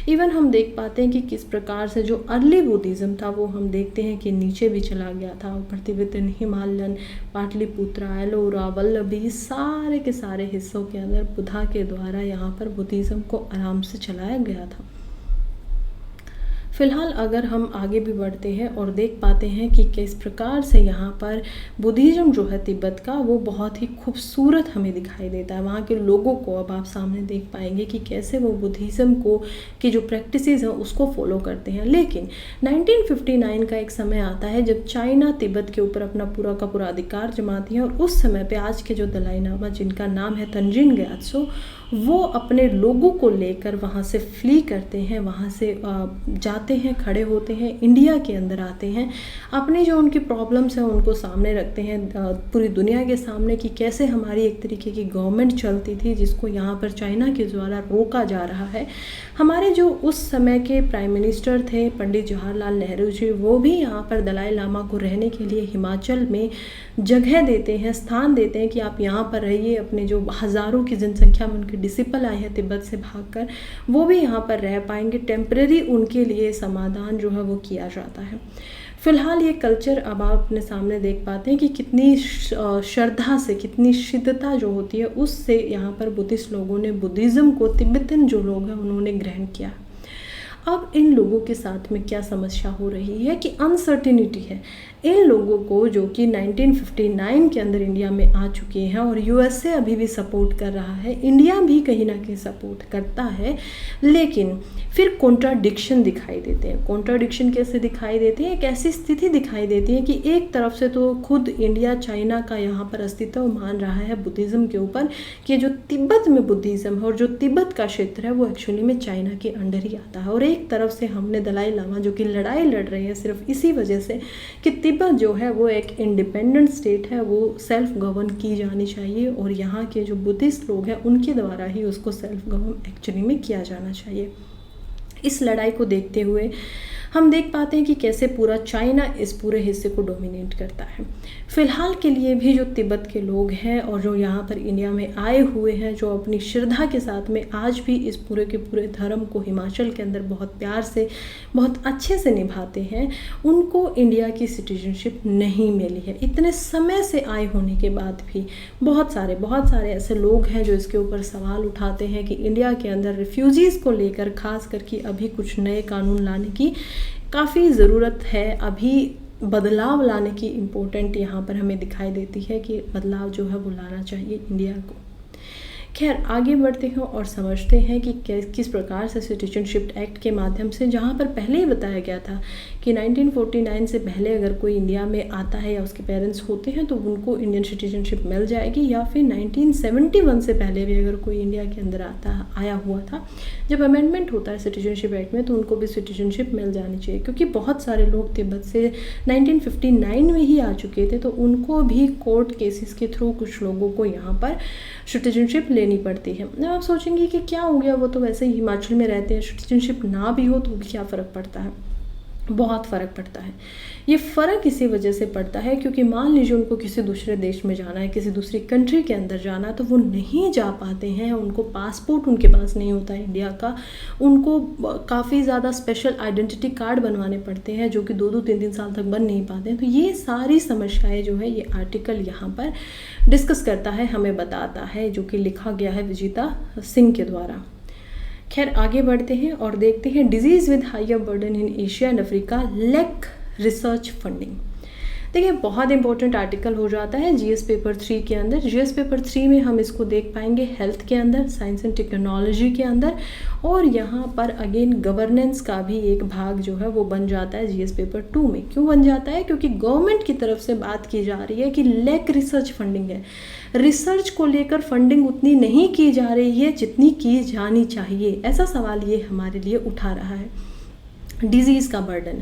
इवन हम देख पाते हैं कि किस प्रकार से जो अर्ली बुद्धिज़्म था वो हम देखते हैं कि नीचे भी चला गया था। ऊपर तिब्बतन, हिमालयन, पाटलिपुत्रा, एलोरा, वल्लभी, सारे के सारे हिस्सों के अंदर बुद्धा के द्वारा यहाँ पर बुद्धिज़्म को आराम से चलाया गया था। फ़िलहाल अगर हम आगे भी बढ़ते हैं और देख पाते हैं कि किस प्रकार से यहाँ पर बुद्धिज़्म जो है तिब्बत का, वो बहुत ही खूबसूरत हमें दिखाई देता है। वहाँ के लोगों को अब आप सामने देख पाएंगे कि कैसे वो बुद्धिज़्म को की जो प्रैक्टिसेस हैं उसको फॉलो करते हैं। लेकिन 1959 का एक समय आता है जब चाइना तिब्बत के ऊपर अपना पूरा का पूरा अधिकार जमाती है, और उस समय पे आज के जो दलाई लामा, जिनका नाम है तंजीन ग्यात्सो, वो अपने लोगों को लेकर वहाँ से फ्ली करते हैं, वहाँ से जाते आते हैं, खड़े होते हैं, इंडिया के अंदर आते हैं, अपनी जो उनकी प्रॉब्लम्स हैं उनको सामने रखते हैं पूरी दुनिया के सामने कि कैसे हमारी एक तरीके की गवर्नमेंट चलती थी जिसको यहाँ पर चाइना के द्वारा रोका जा रहा है। हमारे जो उस समय के प्राइम मिनिस्टर थे पंडित जवाहरलाल नेहरू जी, वो भी यहाँ पर दलाई लामा को रहने के लिए हिमाचल में जगह देते हैं, स्थान देते हैं कि आप यहाँ पर रहिए। अपने जो हज़ारों की जनसंख्या में उनके डिसिपल आए हैं तिब्बत से भागकर, वो भी यहाँ पर रह पाएंगे। टेम्परेरी उनके लिए समाधान जो है वो किया जाता है। फ़िलहाल ये कल्चर अब आप अपने सामने देख पाते हैं कि कितनी श्रद्धा से, कितनी शिद्धता जो होती है उससे यहाँ पर बुद्धिस्ट लोगों ने बुद्धिज़्म को, तिब्बतन जो लोग हैं उन्होंने ग्रहण किया। अब इन लोगों के साथ में क्या समस्या हो रही है कि अनसर्टिनिटी है। इन लोगों को जो कि 1959 के अंदर इंडिया में आ चुके हैं और यूएसए अभी भी सपोर्ट कर रहा है, इंडिया भी कहीं ना कहीं सपोर्ट करता है, लेकिन फिर कॉन्ट्राडिक्शन दिखाई देते हैं। कॉन्ट्राडिक्शन कैसे दिखाई देते हैं? एक ऐसी स्थिति दिखाई देती है कि एक तरफ से तो खुद इंडिया चाइना का यहाँ पर अस्तित्व मान रहा है बुद्धिज़्म के ऊपर कि जो तिब्बत में बुद्धिज़्म है और जो तिब्बत का क्षेत्र है वो एक्चुअली में चाइना के अंडर ही आता है। और एक तरफ से हमने दलाई लामा जो कि लड़ाई लड़ रहे हैं सिर्फ इसी वजह से कि तिब्बत जो है वो एक इंडिपेंडेंट स्टेट है, वो सेल्फ गवर्न की जानी चाहिए और यहाँ के जो बुद्धिस्ट लोग हैं उनके द्वारा ही उसको सेल्फ गवर्न एक्चुअली में किया जाना चाहिए। इस लड़ाई को देखते हुए हम देख पाते हैं कि कैसे पूरा चाइना इस पूरे हिस्से को डोमिनेट करता है। फ़िलहाल के लिए भी जो तिब्बत के लोग हैं और जो यहाँ पर इंडिया में आए हुए हैं, जो अपनी श्रद्धा के साथ में आज भी इस पूरे के पूरे धर्म को हिमाचल के अंदर बहुत प्यार से, बहुत अच्छे से निभाते हैं, उनको इंडिया की सिटीजनशिप नहीं मिली है। इतने समय से आए होने के बाद भी बहुत सारे ऐसे लोग हैं जो इसके ऊपर सवाल उठाते हैं कि इंडिया के अंदर रिफ्यूजीज़ को लेकर खास करके अभी कुछ नए कानून लाने की काफ़ी ज़रूरत है। अभी बदलाव लाने की इम्पोर्टेंट यहाँ पर हमें दिखाई देती है कि बदलाव जो है वो लाना चाहिए इंडिया को। खैर आगे बढ़ते हैं और समझते हैं कि किस प्रकार से सिटीजनशिप एक्ट के माध्यम से, जहाँ पर पहले ही बताया गया था कि 1949 से पहले अगर कोई इंडिया में आता है या उसके पेरेंट्स होते हैं तो उनको इंडियन सिटीजनशिप मिल जाएगी, या फिर 1971 से पहले भी अगर कोई इंडिया के अंदर आया हुआ था, जब अमेंडमेंट होता है सिटीजनशिप एक्ट में तो उनको भी सिटीजनशिप मिल जानी चाहिए। क्योंकि बहुत सारे लोग तिब्बत से 1959 में ही आ चुके थे तो उनको भी कोर्ट केसेस के थ्रू कुछ लोगों को यहाँ पर सिटीजनशिप लेनी पड़ती है। अब आप सोचेंगे कि क्या हो गया, वो तो वैसे ही हिमाचल में रहते हैं, सिटीजनशिप ना भी हो तो भी क्या फ़र्क पड़ता है? बहुत फ़र्क पड़ता है। ये फ़र्क इसी वजह से पड़ता है क्योंकि मान लीजिए उनको किसी दूसरे देश में जाना है, किसी दूसरी कंट्री के अंदर जाना है, तो वो नहीं जा पाते हैं। उनको पासपोर्ट उनके पास नहीं होता है इंडिया का, उनको काफ़ी ज़्यादा स्पेशल आइडेंटिटी कार्ड बनवाने पड़ते हैं जो कि 2-2 3-3 साल तक बन नहीं पाते हैं। तो ये सारी समस्याएं जो है ये आर्टिकल यहाँ पर डिस्कस करता है, हमें बताता है, जो कि लिखा गया है विजिता सिंह के द्वारा। खैर आगे बढ़ते हैं और देखते हैं diseases with higher burden in Asia and Africa lack research funding. देखिए बहुत इंपॉर्टेंट आर्टिकल हो जाता है जीएस पेपर 3 के अंदर। जीएस पेपर 3 में हम इसको देख पाएंगे हेल्थ के अंदर, साइंस एंड टेक्नोलॉजी के अंदर, और यहाँ पर अगेन गवर्नेंस का भी एक भाग जो है वो बन जाता है जीएस पेपर 2 में। क्यों बन जाता है? क्योंकि गवर्नमेंट की तरफ से बात की जा रही है कि लैक रिसर्च फंडिंग है, रिसर्च को लेकर फंडिंग उतनी नहीं की जा रही है जितनी की जानी चाहिए। ऐसा सवाल ये हमारे लिए उठा रहा है। डिजीज़ का बर्डन,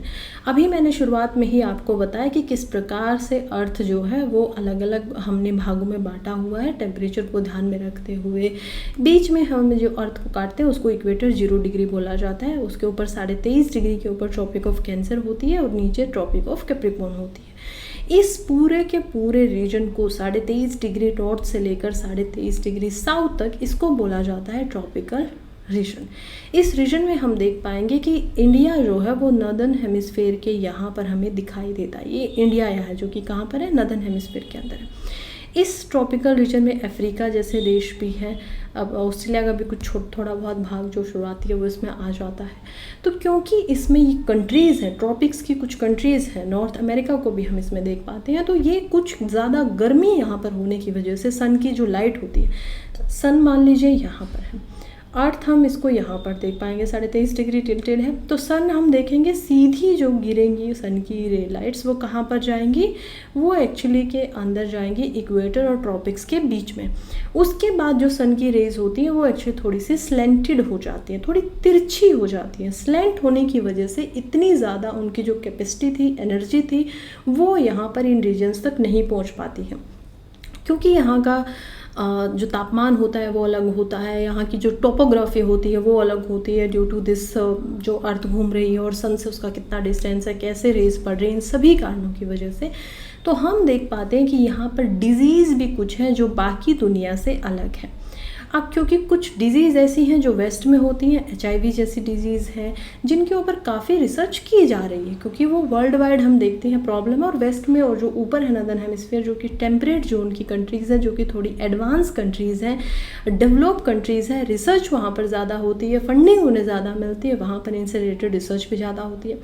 अभी मैंने शुरुआत में ही आपको बताया कि किस प्रकार से अर्थ जो है वो अलग अलग हमने भागों में बांटा हुआ है टेम्परेचर को ध्यान में रखते हुए। बीच में हम जो अर्थ को काटते हैं उसको इक्वेटर 0 डिग्री बोला जाता है, उसके ऊपर 23.5 डिग्री के ऊपर ट्रॉपिक ऑफ कैंसर होती है और नीचे ट्रॉपिक ऑफ कैप्रिकॉर्न होती है। इस पूरे के पूरे रीजन को 23.5 डिग्री नॉर्थ से लेकर 23.5 डिग्री साउथ तक इसको बोला जाता है ट्रॉपिकल रीजन। इस रीजन में हम देख पाएंगे कि इंडिया जो है वो नॉर्दर्न हेमिस्फीयर के यहाँ पर हमें दिखाई देता है। ये इंडिया यहाँ है जो कि कहाँ पर है, नॉर्दर्न हेमिस्फीयर के अंदर है। इस ट्रॉपिकल रीजन में अफ्रीका जैसे देश भी हैं। अब ऑस्ट्रेलिया का भी कुछ थोड़ा बहुत भाग जो शुरुआती है वो इसमें आ जाता है। तो क्योंकि इसमें ये कंट्रीज़ हैं, ट्रॉपिक्स की कुछ कंट्रीज़ हैं, नॉर्थ अमेरिका को भी हम इसमें देख पाते हैं, तो ये कुछ ज़्यादा गर्मी यहाँ पर होने की वजह से सन की जो लाइट होती है, सन मान लीजिए यहाँ पर है अर्थ हम इसको यहाँ पर देख पाएंगे 23.5 डिग्री टिल्टेड है। तो सन हम देखेंगे सीधी जो गिरेंगी सन की रे लाइट्स वो कहाँ पर जाएंगी, वो एक्चुअली के अंदर जाएंगी इक्वेटर और ट्रॉपिक्स के बीच में। उसके बाद जो सन की रेज होती है वो एक्चुअली थोड़ी सी स्लेंटेड हो जाती है, थोड़ी तिरछी हो जाती है। स्लेंट होने की वजह से इतनी ज़्यादा उनकी जो कैपेसिटी थी, एनर्जी थी, वो यहाँ पर इन रीजन्स तक नहीं पहुँच पाती है, क्योंकि यहाँ का जो तापमान होता है वो अलग होता है, यहाँ की जो टोपोग्राफी होती है वो अलग होती है ड्यू टू दिस जो अर्थ घूम रही है और सन से उसका कितना डिस्टेंस है, कैसे रेज पड़ रही है, इन सभी कारणों की वजह से तो हम देख पाते हैं कि यहाँ पर डिजीज़ भी कुछ हैं जो बाकी दुनिया से अलग है। अब क्योंकि कुछ डिज़ीज़ ऐसी हैं जो वेस्ट में होती हैं, HIV जैसी डिज़ीज़ है जिनके ऊपर काफ़ी रिसर्च की जा रही है, क्योंकि वो वर्ल्ड वाइड हम देखते हैं प्रॉब्लम है। और वेस्ट में और जो ऊपर है नदर्न हेमिस्फीयर जो कि टेम्परेट जोन की कंट्रीज़ है, जो कि थोड़ी एडवांस कंट्रीज़ हैं, डेवलप कंट्रीज़ हैं, रिसर्च वहाँ पर ज़्यादा होती है, फंडिंग उन्हें ज़्यादा मिलती है, वहाँ पर इनसे रिलेटेड रिसर्च भी ज़्यादा होती है।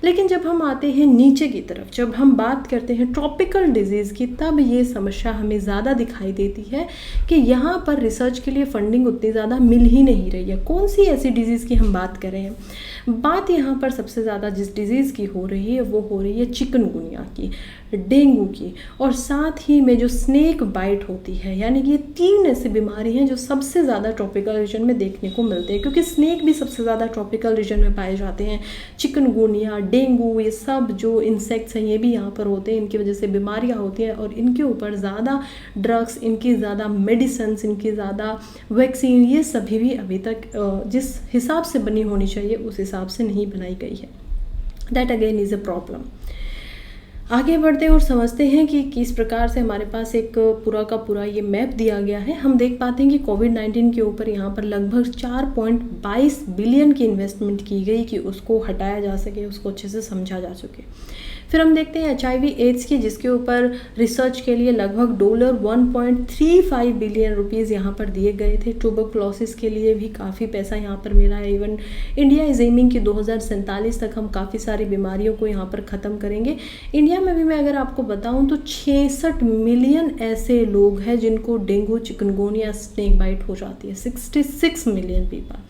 लेकिन जब हम आते हैं नीचे की तरफ, जब हम बात करते हैं ट्रॉपिकल डिजीज़ की, तब ये समस्या हमें ज़्यादा दिखाई देती है कि यहाँ पर रिसर्च के लिए फंडिंग उतनी ज़्यादा मिल ही नहीं रही है। कौन सी ऐसी डिजीज़ की हम बात कर रहे हैं? बात यहाँ पर सबसे ज़्यादा जिस डिज़ीज़ की हो रही है वो हो रही है चिकनगुनिया की, डेंगू की, और साथ ही में जो स्नेक बाइट होती है। यानी कि ये 3 ऐसी बीमारी हैं जो सबसे ज़्यादा ट्रॉपिकल रीजन में देखने को मिलते हैं, क्योंकि स्नेक भी सबसे ज़्यादा ट्रॉपिकल रीजन में पाए जाते हैं। चिकनगुनिया, डेंगू, ये सब जो इंसेक्ट्स हैं ये भी यहाँ पर होते हैं, इनकी वजह से बीमारियाँ होती हैं और इनके ऊपर ज़्यादा ड्रग्स, इनकी ज़्यादा मेडिसिन, इनकी ज़्यादा वैक्सीन, ये सभी भी अभी तक जिस हिसाब से बनी होनी चाहिए उस हिसाब से नहीं बनाई गई है। That again is a problem. आगे बढ़ते हैं और समझते हैं कि किस प्रकार से हमारे पास एक पूरा का पूरा ये मैप दिया गया है। हम देख पाते हैं कि कोविड-19 के ऊपर यहाँ पर लगभग 4.22 बिलियन की इन्वेस्टमेंट की गई कि उसको हटाया जा सके, उसको अच्छे से समझा जा सके। फिर हम देखते हैं HIV एड्स की, जिसके ऊपर रिसर्च के लिए लगभग $1.35 बिलियन रुपीज़ यहाँ पर दिए गए थे। ट्यूबरक्लोसिस के लिए भी काफ़ी पैसा यहाँ पर मिला है। इवन इंडिया इज एमिंग कि 2047 तक हम काफ़ी सारी बीमारियों को यहाँ पर ख़त्म करेंगे। इंडिया में भी मैं अगर आपको बताऊँ तो 66 मिलियन ऐसे लोग हैं जिनको डेंगू, चिकनगुनिया, स्नेक बाइट हो जाती है। 66 मिलियन पीपल,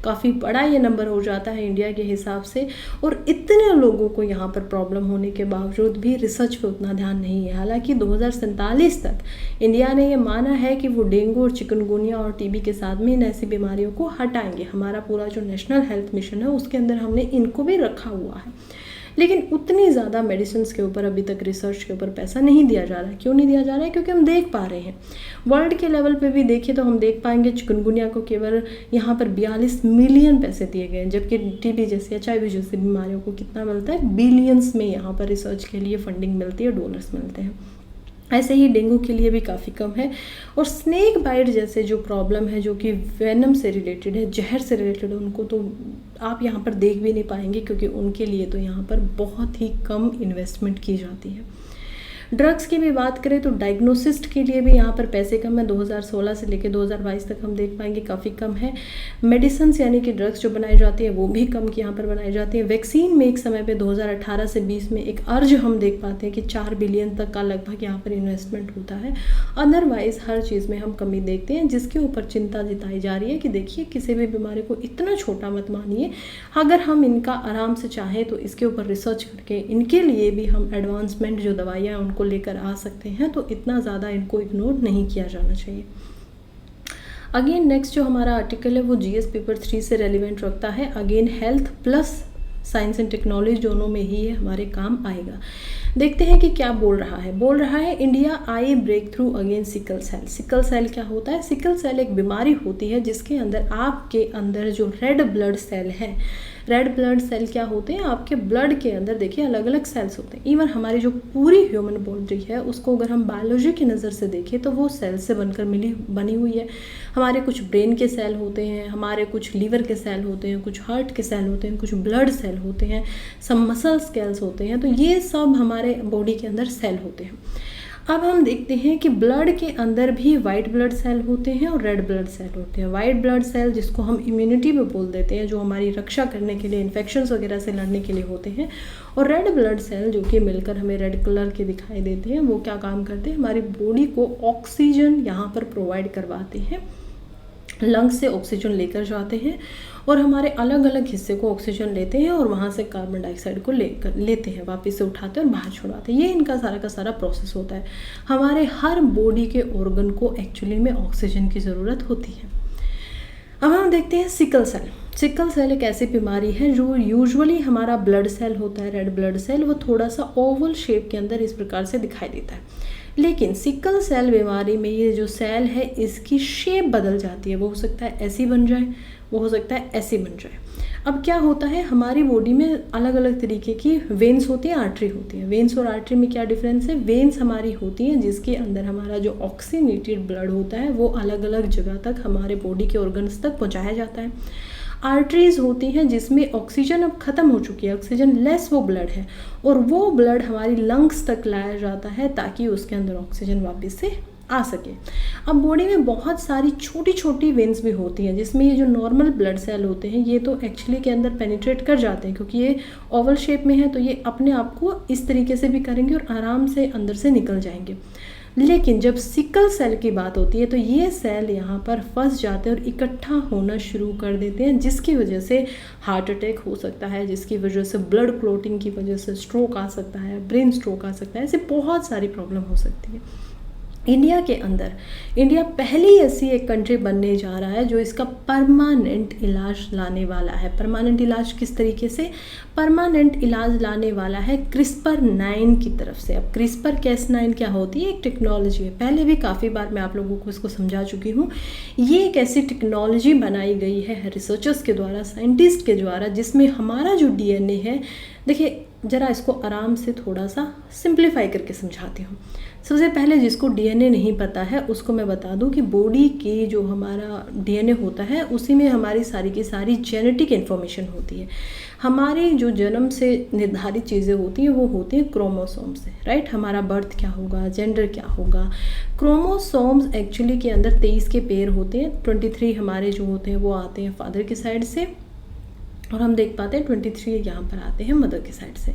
काफ़ी बड़ा ये नंबर हो जाता है इंडिया के हिसाब से। और इतने लोगों को यहाँ पर प्रॉब्लम होने के बावजूद भी रिसर्च पे उतना ध्यान नहीं है। हालांकि 2047 तक इंडिया ने ये माना है कि वो डेंगू और चिकनगुनिया और TB के साथ में इन ऐसी बीमारियों को हटाएंगे। हमारा पूरा जो नेशनल हेल्थ मिशन है उसके अंदर हमने इनको भी रखा हुआ है। लेकिन उतनी ज़्यादा मेडिसिन के ऊपर अभी तक रिसर्च के ऊपर पैसा नहीं दिया जा रहा है। क्यों नहीं दिया जा रहा है? क्योंकि हम देख पा रहे हैं वर्ल्ड के लेवल पे भी देखिए तो हम देख पाएंगे चिकनगुनिया को केवल यहाँ पर 42 मिलियन पैसे दिए गए हैं, जबकि TB जैसे, HIV जैसी बीमारियों को कितना मिलता है? बिलियंस में यहाँ पर रिसर्च के लिए फंडिंग मिलती है, डोनर्स मिलते हैं। ऐसे ही डेंगू के लिए भी काफ़ी कम है। और स्नेक बाइट जैसे जो प्रॉब्लम है, जो कि वेनम से रिलेटेड है, जहर से रिलेटेड है, उनको तो आप यहाँ पर देख भी नहीं पाएंगे, क्योंकि उनके लिए तो यहाँ पर बहुत ही कम इन्वेस्टमेंट की जाती है। ड्रग्स की भी बात करें तो डायग्नोसिस्ट के लिए भी यहाँ पर पैसे कम है। 2016 से लेकर 2022 तक हम देख पाएंगे काफ़ी कम है। मेडिसिन यानी कि ड्रग्स जो बनाई जाती है वो भी कम की यहाँ पर बनाई जाती है। वैक्सीन में एक समय पे 2018 से 20 में एक अर्ज हम देख पाते हैं कि 4 बिलियन तक का लगभग यहाँ पर इन्वेस्टमेंट होता है। अदरवाइज़ हर चीज़ में हम कमी देखते हैं, जिसके ऊपर चिंता जताई जा रही है कि देखिए किसी भी बीमारी को इतना छोटा मत मानिए। अगर हम इनका आराम से चाहें तो इसके ऊपर रिसर्च करके इनके लिए भी हम एडवांसमेंट जो दवाइयाँ उनको लेकर आ सकते हैं, तो इतना ज़्यादा इनको इग्नोर नहीं किया जाना चाहिए। अगेन नेक्स्ट जो हमारा आर्टिकल है वो GS पेपर 3 से रेलिवेंट रखता है। Again health plus science and technology दोनों में ही ये हमारे काम आएगा। देखते हैं कि क्या बोल रहा है India I breakthrough again sickle cell. Sickle cell क्या होता है? सिकल सेल एक बीमारी होती है जिसके अंदर आपके अंदर जो रेड ब्लड सेल है, रेड ब्लड सेल क्या होते हैं? आपके ब्लड के अंदर देखिए अलग अलग सेल्स होते हैं। इवन हमारी जो पूरी ह्यूमन बॉडी है उसको अगर हम बायोलॉजी की नज़र से देखें तो वो सेल से बनकर बनी हुई है। हमारे कुछ ब्रेन के सेल होते हैं, हमारे कुछ लीवर के सेल होते हैं, कुछ हार्ट के सेल होते हैं, कुछ ब्लड सेल होते हैं, सब मसल सेल्स होते हैं। तो ये सब हमारे बॉडी के अंदर सेल होते हैं। अब हम देखते हैं कि ब्लड के अंदर भी वाइट ब्लड सेल होते हैं और रेड ब्लड सेल होते हैं। वाइट ब्लड सेल जिसको हम इम्यूनिटी में बोल देते हैं, जो हमारी रक्षा करने के लिए, इन्फेक्शंस वगैरह से लड़ने के लिए होते हैं, और रेड ब्लड सेल जो कि मिलकर हमें रेड कलर के दिखाई देते हैं, वो क्या काम करते हैं? हमारी बॉडी को ऑक्सीजन यहाँ पर प्रोवाइड करवाते हैं। लंग्स से ऑक्सीजन लेकर जाते हैं और हमारे अलग अलग हिस्से को ऑक्सीजन लेते हैं और वहाँ से कार्बन डाइऑक्साइड को लेते हैं, वापस से उठाते हैं और बाहर छोड़ाते हैं। ये इनका सारा का सारा प्रोसेस होता है। हमारे हर बॉडी के ऑर्गन को एक्चुअली में ऑक्सीजन की ज़रूरत होती है। अब हम देखते हैं सिकल सेल। सिकल सेल एक ऐसी बीमारी है जो यूजुअली हमारा ब्लड सेल होता है, रेड ब्लड सेल, वो थोड़ा सा ओवल शेप के अंदर इस प्रकार से दिखाई देता है। लेकिन सिकल सेल बीमारी में ये जो सेल है इसकी शेप बदल जाती है। वो हो सकता है ऐसी बन जाए, वो हो सकता है ऐसी बन जाए। अब क्या होता है, हमारी बॉडी में अलग अलग तरीके की वेन्स होती हैं, आर्टरी होती है। वेन्स और आर्टरी में क्या डिफरेंस है? वेन्स हमारी होती हैं जिसके अंदर हमारा जो ऑक्सीनेटेड ब्लड होता है वो अलग अलग जगह तक हमारे बॉडी के ऑर्गन्स तक पहुँचाया जाता है। आर्टरीज होती हैं जिसमें ऑक्सीजन अब ख़त्म हो चुकी है, ऑक्सीजन लेस वो ब्लड है, और वो ब्लड हमारी लंग्स तक लाया जाता है ताकि उसके अंदर ऑक्सीजन वापस से आ सके। अब बॉडी में बहुत सारी छोटी छोटी वेन्स भी होती हैं जिसमें ये जो नॉर्मल ब्लड सेल होते हैं ये तो एक्चुअली के अंदर पेनिट्रेट कर जाते हैं, क्योंकि ये ओवल शेप में है तो ये अपने आप को इस तरीके से भी करेंगे और आराम से अंदर से निकल जाएंगे। लेकिन जब सिकल सेल की बात होती है तो ये सेल यहाँ पर फंस जाते हैं और इकट्ठा होना शुरू कर देते हैं, जिसकी वजह से हार्ट अटैक हो सकता है, जिसकी वजह से ब्लड क्लॉटिंग की वजह से स्ट्रोक आ सकता है, ब्रेन स्ट्रोक आ सकता है, ऐसे बहुत सारी प्रॉब्लम हो सकती है। इंडिया पहली ऐसी एक कंट्री बनने जा रहा है जो इसका परमानेंट इलाज लाने वाला है। परमानेंट इलाज किस तरीके से? परमानेंट इलाज लाने वाला है CRISPR-9 की तरफ से। अब CRISPR-Cas9 क्या होती है? एक टेक्नोलॉजी है। पहले भी काफ़ी बार मैं आप लोगों को इसको समझा चुकी हूँ। ये एक ऐसी टेक्नोलॉजी बनाई गई है रिसर्चर्स के द्वारा, साइंटिस्ट के द्वारा, जिसमें हमारा जो DNA है, देखिए ज़रा इसको आराम से थोड़ा सा सिंप्लीफाई करके समझाती हूँ। सबसे पहले जिसको DNA नहीं पता है उसको मैं बता दूं कि बॉडी की जो हमारा DNA होता है उसी में हमारी सारी की सारी जेनेटिक इन्फॉर्मेशन होती है। हमारी जो जन्म से निर्धारित चीज़ें होती हैं वो होती हैं क्रोमोसोम से, राइट। हमारा बर्थ क्या होगा, जेंडर क्या होगा। क्रोमोसोम्स एक्चुअली के अंदर 23 के पेयर होते हैं। 23 हमारे जो होते हैं वो आते हैं फादर की साइड से, और हम देख पाते हैं 23 यहाँ पर आते हैं मदर की साइड से।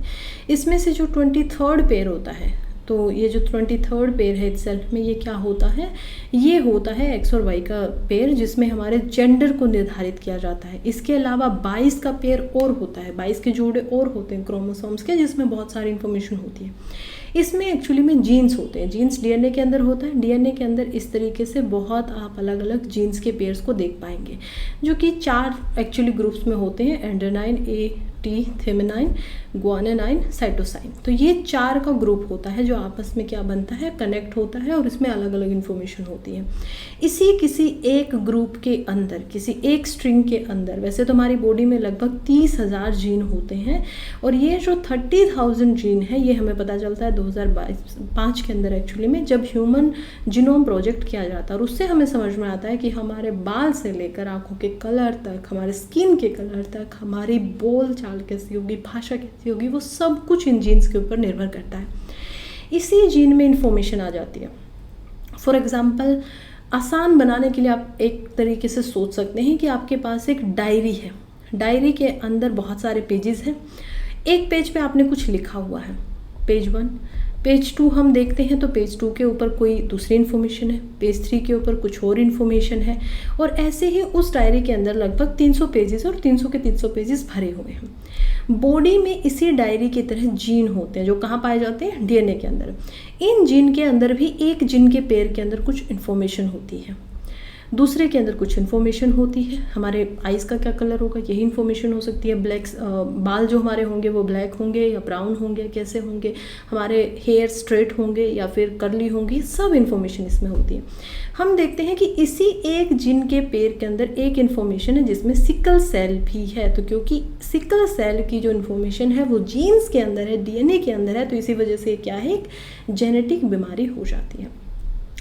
इसमें से जो 23rd पेयर होता है, तो ये जो 23rd पेयर है सेल्फ में, ये क्या होता है? ये होता है एक्स और वाई का पेयर, जिसमें हमारे जेंडर को निर्धारित किया जाता है। इसके अलावा 22 का पेयर और होता है, 22 के जोड़े और होते हैं क्रोमोसोम्स के, जिसमें बहुत सारी इन्फॉर्मेशन होती है। इसमें एक्चुअली में जीन्स होते हैं। जीन्स DNA के अंदर होता है। DNA के अंदर इस तरीके से बहुत आप अलग अलग जीन्स के पेयर्स को देख पाएंगे, जो कि 4 एक्चुअली ग्रुप्स में होते हैं: एंडोनाइन, A, T, थेमेनाइन, ग्वानिनाइन, साइटोसाइन। तो ये 4 का ग्रुप होता है जो आपस में क्या बनता है? कनेक्ट होता है, और इसमें अलग अलग इन्फॉर्मेशन होती है। इसी किसी एक ग्रुप के अंदर, किसी एक स्ट्रिंग के अंदर, वैसे तो हमारी बॉडी में लगभग 30,000 जीन होते हैं, और ये जो 30,000 जीन है ये हमें पता चलता है 2005 के अंदर एक्चुअली में, जब ह्यूमन जीनोम प्रोजेक्ट किया जाता है। और उससे हमें समझ में आता है कि हमारे बाल से लेकर आँखों के कलर तक, हमारे स्किन के कलर तक, हमारी बोल चाल कैसी होगी, भाषा कैसी होगी, वो सब कुछ इन जीन्स के ऊपर निर्भर करता है। इसी जीन में इंफॉर्मेशन आ जाती है। फॉर एग्जाम्पल, आसान बनाने के लिए आप एक तरीके से सोच सकते हैं कि आपके पास एक डायरी है। डायरी के अंदर बहुत सारे पेजेस हैं। एक पेज पे आपने कुछ लिखा हुआ है, पेज 1। पेज 2 हम देखते हैं तो पेज 2 के ऊपर कोई दूसरी इन्फॉर्मेशन है, पेज 3 के ऊपर कुछ और इन्फॉर्मेशन है, और ऐसे ही उस डायरी के अंदर लगभग 300 पेजेस और 300 के 300 पेजेस भरे हुए हैं। बॉडी में इसी डायरी की तरह जीन होते हैं जो कहाँ पाए जाते हैं? DNA के अंदर। इन जीन के अंदर भी एक जीन के पेयर के अंदर कुछ इन्फॉर्मेशन होती है, दूसरे के अंदर कुछ इन्फॉर्मेशन होती है। हमारे आइज़ का क्या कलर होगा, यही इन्फॉर्मेशन हो सकती है। बाल जो हमारे होंगे वो ब्लैक होंगे या ब्राउन होंगे, कैसे होंगे, हमारे हेयर स्ट्रेट होंगे या फिर कर्ली होंगी, सब इन्फॉर्मेशन इसमें होती है। हम देखते हैं कि इसी एक जीन के पेयर के अंदर एक इन्फॉर्मेशन है जिसमें सिकल सेल भी है। तो क्योंकि सिकल सेल की जो इन्फॉर्मेशन है वो जीन्स के अंदर है, DNA के अंदर है, तो इसी वजह से क्या है, एक जेनेटिक बीमारी हो जाती है।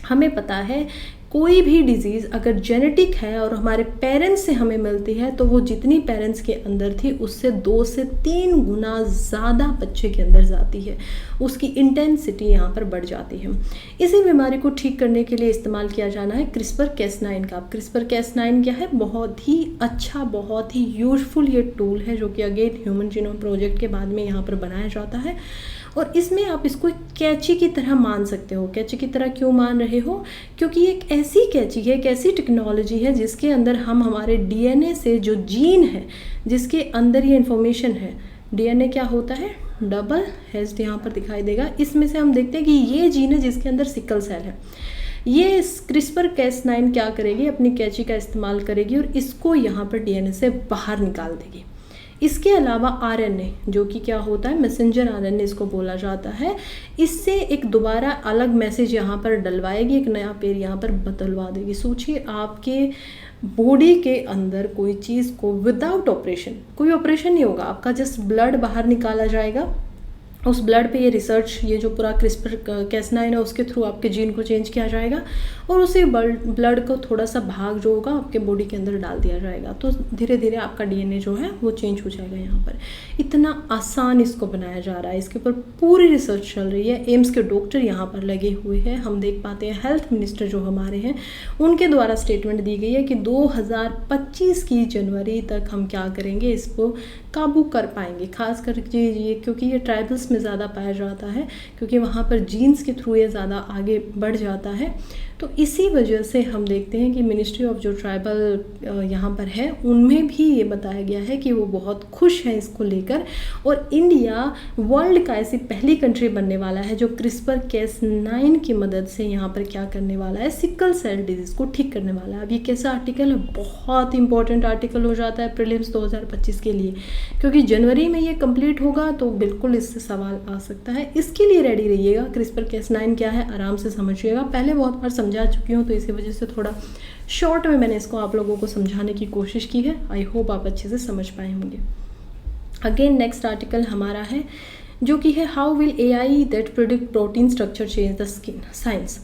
हमें पता है कोई भी डिजीज़ अगर जेनेटिक है और हमारे पेरेंट्स से हमें मिलती है तो वो जितनी पेरेंट्स के अंदर थी उससे 2 से 3 गुना ज़्यादा बच्चे के अंदर जाती है, उसकी इंटेंसिटी यहाँ पर बढ़ जाती है। इसी बीमारी को ठीक करने के लिए इस्तेमाल किया जाना है CRISPR-Cas9 का। CRISPR-Cas9 क्या है? बहुत ही अच्छा, बहुत ही यूजफुल ये टूल है जो कि अगेन ह्यूमन जीनोम प्रोजेक्ट के बाद में यहाँ पर बनाया जाता है। और इसमें आप इसको एक कैंची की तरह मान सकते हो। कैंची की तरह क्यों मान रहे हो? क्योंकि ये एक ऐसी कैंची है, एक ऐसी टेक्नोलॉजी है जिसके अंदर हम हमारे डीएनए से जो जीन है जिसके अंदर ये इन्फॉर्मेशन है, डीएनए क्या होता है, डबल हेज्ड यहाँ पर दिखाई देगा, इसमें से हम देखते हैं कि ये जीन है जिसके अंदर सिकल सेल है। ये क्रिस्पर Cas9 क्या करेगी, अपनी कैंची का इस्तेमाल करेगी और इसको यहाँ पर डीएनए से बाहर निकाल देगी। इसके अलावा आरएनए, जो कि क्या होता है, मैसेंजर आरएनए इसको बोला जाता है, इससे एक दोबारा अलग मैसेज यहाँ पर डलवाएगी, एक नया पेड़ यहाँ पर बदलवा देगी। सोचिए आपके बॉडी के अंदर कोई चीज़ को विदाउट ऑपरेशन, कोई ऑपरेशन नहीं होगा, आपका जस्ट ब्लड बाहर निकाला जाएगा, उस ब्लड पे ये रिसर्च, ये जो पूरा क्रिस्पर Cas9 है उसके थ्रू आपके जीन को चेंज किया जाएगा और उसी ब्लड को थोड़ा सा भाग जो होगा आपके बॉडी के अंदर डाल दिया जाएगा, तो धीरे धीरे आपका डीएनए जो है वो चेंज हो जाएगा। यहाँ पर इतना आसान इसको बनाया जा रहा है, इसके ऊपर पूरी रिसर्च चल रही है, एम्स के डॉक्टर यहाँ पर लगे हुए हैं। हम देख पाते हैं हेल्थ मिनिस्टर जो हमारे हैं उनके द्वारा स्टेटमेंट दी गई है कि 2025 की जनवरी तक हम क्या करेंगे, इसको काबू कर पाएंगे। खास करके ये क्योंकि ये ट्राइबल्स में ज़्यादा पाया जाता है, क्योंकि वहाँ पर जीन्स के थ्रू ये ज़्यादा आगे बढ़ जाता है, तो इसी वजह से हम देखते हैं कि मिनिस्ट्री ऑफ जो ट्राइबल यहाँ पर है उनमें भी ये बताया गया है कि वो बहुत खुश है इसको लेकर, और इंडिया वर्ल्ड का ऐसी पहली कंट्री बनने वाला है जो क्रिस्पर Cas9 की मदद से यहाँ पर क्या करने वाला है, सिकल सेल डिजीज़ को ठीक करने वाला है। अब ये कैसा आर्टिकल है, बहुत इंपॉर्टेंट आर्टिकल हो जाता है प्रीलिम्स 2025 के लिए, क्योंकि जनवरी में ये कंप्लीट होगा तो बिल्कुल इससे सवाल आ सकता है। इसके लिए रेडी रहिएगा। क्रिस्पर Cas9 क्या है आराम से समझिएगा, पहले बहुत बार समझा चुकी हूँ तो इसी वजह से थोड़ा शॉर्ट में मैंने इसको आप लोगों को समझाने की कोशिश की है। आई होप आप अच्छे से समझ पाए होंगे। अगेन नेक्स्ट आर्टिकल हमारा है जो कि है how will AI that predict protein structure change the skin science.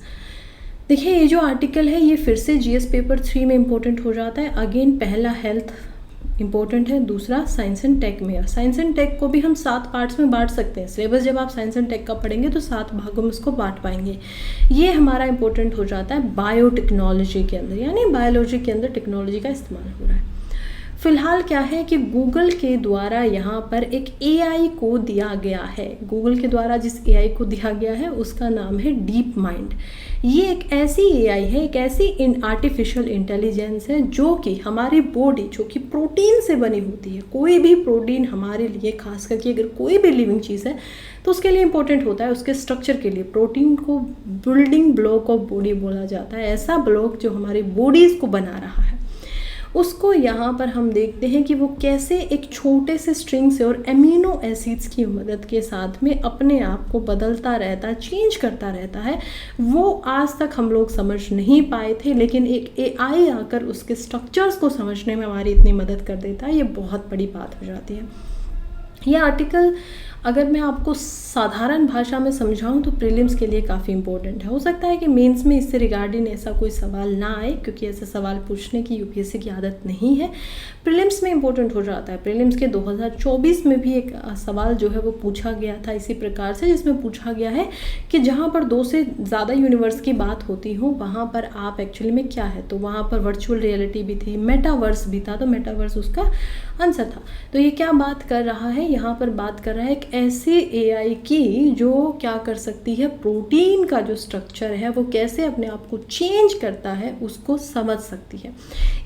देखिए ये जो आर्टिकल है ये फिर से GS पेपर 3 में इम्पोर्टेंट हो जाता है। अगेन पहला हेल्थ इम्पोर्टेंट है, दूसरा साइंस एंड टेक में है। साइंस एंड टेक को भी हम 7 पार्ट्स में बांट सकते हैं। सिलेबस जब आप साइंस एंड टेक का पढ़ेंगे तो 7 भागों में इसको बांट पाएंगे। ये हमारा इम्पोर्टेंट हो जाता है बायोटेक्नोलॉजी के अंदर, यानी बायोलॉजी के अंदर टेक्नोलॉजी का इस्तेमाल हो रहा है। फिलहाल क्या है कि गूगल के द्वारा यहाँ पर एक AI को दिया गया है। गूगल के द्वारा जिस AI को दिया गया है उसका नाम है डीप माइंड। ये एक ऐसी AI है, एक ऐसी आर्टिफिशियल इंटेलिजेंस है जो कि हमारी बॉडी, जो कि प्रोटीन से बनी होती है, कोई भी प्रोटीन हमारे लिए, खास करके अगर कोई भी लिविंग चीज़ है तो उसके लिए इंपॉर्टेंट होता है उसके स्ट्रक्चर के लिए। प्रोटीन को बिल्डिंग ब्लॉक ऑफ बॉडी बोला जाता है, ऐसा ब्लॉक जो हमारी बॉडीज़ को बना रहा है। उसको यहाँ पर हम देखते हैं कि वो कैसे एक छोटे से स्ट्रिंग से और एमिनो एसिड्स की मदद के साथ में अपने आप को बदलता रहता है, चेंज करता रहता है। वो आज तक हम लोग समझ नहीं पाए थे, लेकिन एक AI आकर उसके स्ट्रक्चर्स को समझने में हमारी इतनी मदद कर देता है, ये बहुत बड़ी बात हो जाती है। ये आर्टिकल अगर मैं आपको साधारण भाषा में समझाऊं तो प्रीलिम्स के लिए काफ़ी इंपॉर्टेंट है। हो सकता है कि मेंस में इससे रिगार्डिंग ऐसा कोई सवाल ना आए, क्योंकि ऐसे सवाल पूछने की UPSC की आदत नहीं है। प्रीलिम्स में इंपॉर्टेंट हो जाता है। प्रीलिम्स के 2024 में भी एक सवाल जो है वो पूछा गया था इसी प्रकार से, जिसमें पूछा गया है कि जहाँ पर 2 से ज़्यादा यूनिवर्स की बात होती हो वहाँ पर आप एक्चुअली में क्या है, तो वहाँ पर वर्चुअल रियलिटी भी थी, मेटावर्स भी था, तो मेटावर्स उसका आंसर था। तो ये क्या बात कर रहा है, यहाँ पर बात कर रहा है एक ऐसी AI की जो क्या कर सकती है, प्रोटीन का जो स्ट्रक्चर है वो कैसे अपने आप को चेंज करता है उसको समझ सकती है।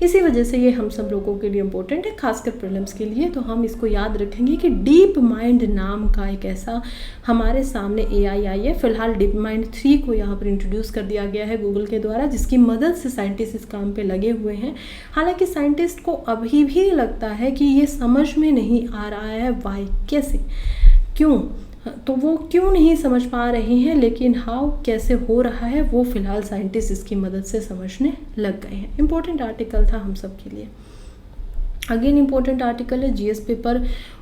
इसी वजह से ये हम सब लोगों के लिए इम्पोर्टेंट है, खासकर प्रीलिम्स के लिए। तो हम इसको याद रखेंगे कि डीप माइंड नाम का एक ऐसा हमारे सामने AI आई है। फिलहाल डीप माइंड 3 को यहाँ पर इंट्रोड्यूस कर दिया गया है गूगल के द्वारा, जिसकी मदद से साइंटिस्ट इस काम पे लगे हुए हैं। हालांकि साइंटिस्ट को अभी भी लगता है कि ये समझ में नहीं आ रहा है वाई, कैसे, क्यों, तो वो क्यों नहीं समझ पा रहे हैं, लेकिन हाउ, कैसे हो रहा है, वो फिलहाल साइंटिस्ट इसकी मदद से समझने लग गए हैं। इंपॉर्टेंट आर्टिकल था हम सब के लिए। अगेन इंपॉर्टेंट आर्टिकल है, GS पेपर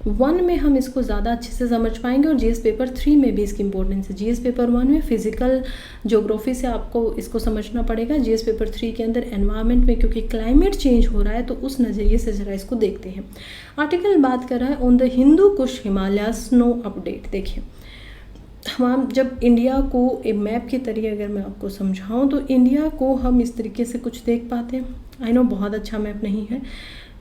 1 में हम इसको ज़्यादा अच्छे से समझ पाएंगे और GS पेपर 3 में भी इसकी इंपॉर्टेंस है। GS पेपर 1 में फिजिकल ज्योग्राफी से आपको इसको समझना पड़ेगा। GS पेपर 3 के अंदर एनवायरनमेंट में, क्योंकि क्लाइमेट चेंज हो रहा है तो उस नज़रिए से ज़रा इसको देखते हैं। आर्टिकल बात कर रहा है on the Hindu Kush Himalaya snow update. देखिए हम जब इंडिया को एक मैप के तरीके अगर मैं आपको समझाऊं तो इंडिया को हम इस तरीके से कुछ देख पाते हैं। आई नो बहुत अच्छा मैप नहीं है,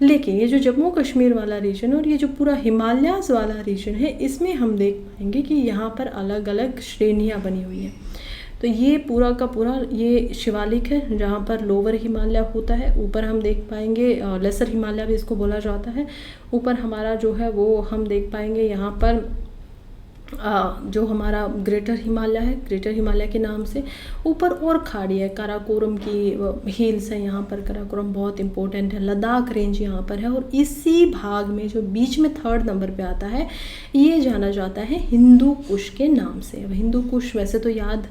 लेकिन ये जो जम्मू कश्मीर वाला रीजन और ये जो पूरा हिमालयाज़ वाला रीजन है, इसमें हम देख पाएंगे कि यहाँ पर अलग अलग श्रेणियाँ बनी हुई हैं। तो ये पूरा का पूरा ये शिवालिक है, जहाँ पर लोअर हिमालय होता है। ऊपर हम देख पाएंगे लेसर हिमालय भी इसको बोला जाता है। ऊपर हमारा जो है वो हम देख पाएंगे यहाँ पर जो हमारा ग्रेटर हिमालय है, ग्रेटर हिमालय के नाम से। ऊपर और खाड़ी है, काराकोरम की हिल्स है यहाँ पर। काराकोरम बहुत इंपॉर्टेंट है। लद्दाख रेंज यहाँ पर है। और इसी भाग में जो बीच में 3rd नंबर पे आता है, ये जाना जाता है हिंदू कुश के नाम से। अब हिंदू कुश वैसे तो याद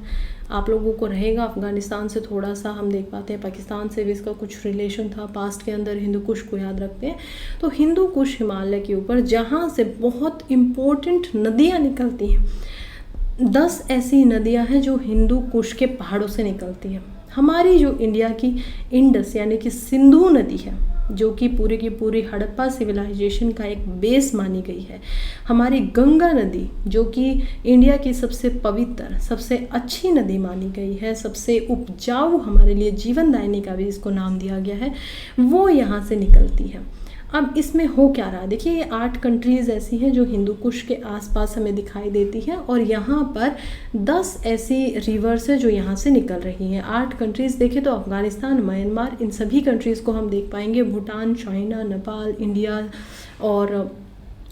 आप लोगों को रहेगा, अफ़गानिस्तान से थोड़ा सा हम देख पाते हैं, पाकिस्तान से भी इसका कुछ रिलेशन था पास्ट के अंदर, हिंदू कुश को याद रखते हैं। तो हिंदू कुश हिमालय के ऊपर जहाँ से बहुत इम्पोर्टेंट नदियाँ निकलती हैं। 10 ऐसी नदियाँ हैं जो हिंदू कुश के पहाड़ों से निकलती हैं। हमारी जो इंडिया की इंडस यानी कि सिंधु नदी है, जो कि पूरी की पूरी हड़प्पा सिविलाइजेशन का एक बेस मानी गई है। हमारी गंगा नदी, जो कि इंडिया की सबसे पवित्र, सबसे अच्छी नदी मानी गई है, सबसे उपजाऊ, हमारे लिए जीवनदायिनी का भी इसको नाम दिया गया है, वो यहाँ से निकलती है। अब इसमें हो क्या रहा है, देखिए ये 8 कंट्रीज़ ऐसी हैं जो हिंदू कुश के आसपास हमें दिखाई देती हैं। और यहाँ पर 10 ऐसी रिवर्स है जो यहाँ से निकल रही हैं। 8 कंट्रीज़ देखें तो अफ़गानिस्तान, म्यांमार, इन सभी कंट्रीज़ को हम देख पाएंगे। भूटान, चाइना, नेपाल, इंडिया और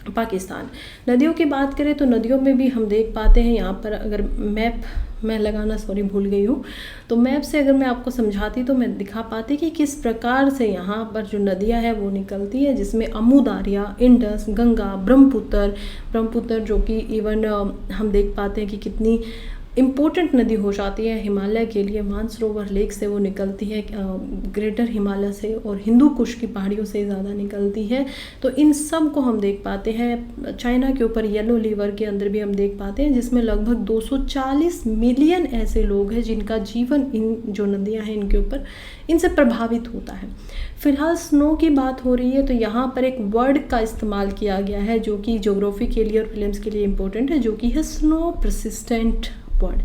पाकिस्तान। नदियों की बात करें तो नदियों में भी हम देख पाते हैं यहाँ पर, अगर मैप मैं लगाना भूल गई हूँ, तो मैप से अगर मैं आपको समझाती तो मैं दिखा पाती कि किस प्रकार से यहाँ पर जो नदियाँ हैं वो निकलती है, जिसमें अमू दारिया, इंडस, गंगा, ब्रह्मपुत्र जो कि इवन हम देख पाते हैं कि कितनी इम्पोर्टेंट नदी हो जाती है हिमालय के लिए। मानसरोवर लेक से वो निकलती है, ग्रेटर हिमालय से, और हिंदू कुश की पहाड़ियों से ज़्यादा निकलती है। तो इन सब को हम देख पाते हैं। चाइना के ऊपर येलो रिवर के अंदर भी हम देख पाते हैं, जिसमें लगभग 240 मिलियन ऐसे लोग हैं जिनका जीवन इन जो नदियाँ हैं इनके ऊपर, इनसे प्रभावित होता है। फिलहाल स्नो की बात हो रही है, तो यहाँ पर एक वर्ड का इस्तेमाल किया गया है जो कि ज्योग्राफी के लिए और फिल्म्स के लिए इम्पोर्टेंट है, जो कि है snow persistent word.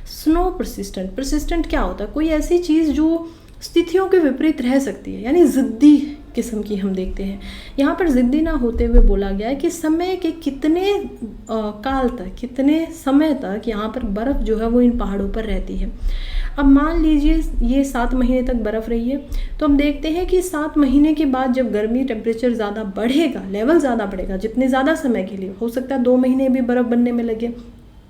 Snow persistent क्या होता है, कोई ऐसी चीज़ जो स्थितियों के विपरीत रह सकती है, यानी ज़िद्दी किस्म की हम देखते हैं। यहाँ पर ज़िद्दी ना होते हुए बोला गया है कि समय के कितने काल तक, कितने समय तक यहाँ पर बर्फ़ जो है वो इन पहाड़ों पर रहती है। अब मान लीजिए ये 7 महीने तक बर्फ़ रही है, तो हम देखते हैं कि 7 महीने के बाद जब गर्मी टेम्परेचर ज़्यादा बढ़ेगा, लेवल ज़्यादा बढ़ेगा, जितने ज़्यादा समय के लिए, हो सकता है 2 महीने भी बर्फ़ बनने में लगे,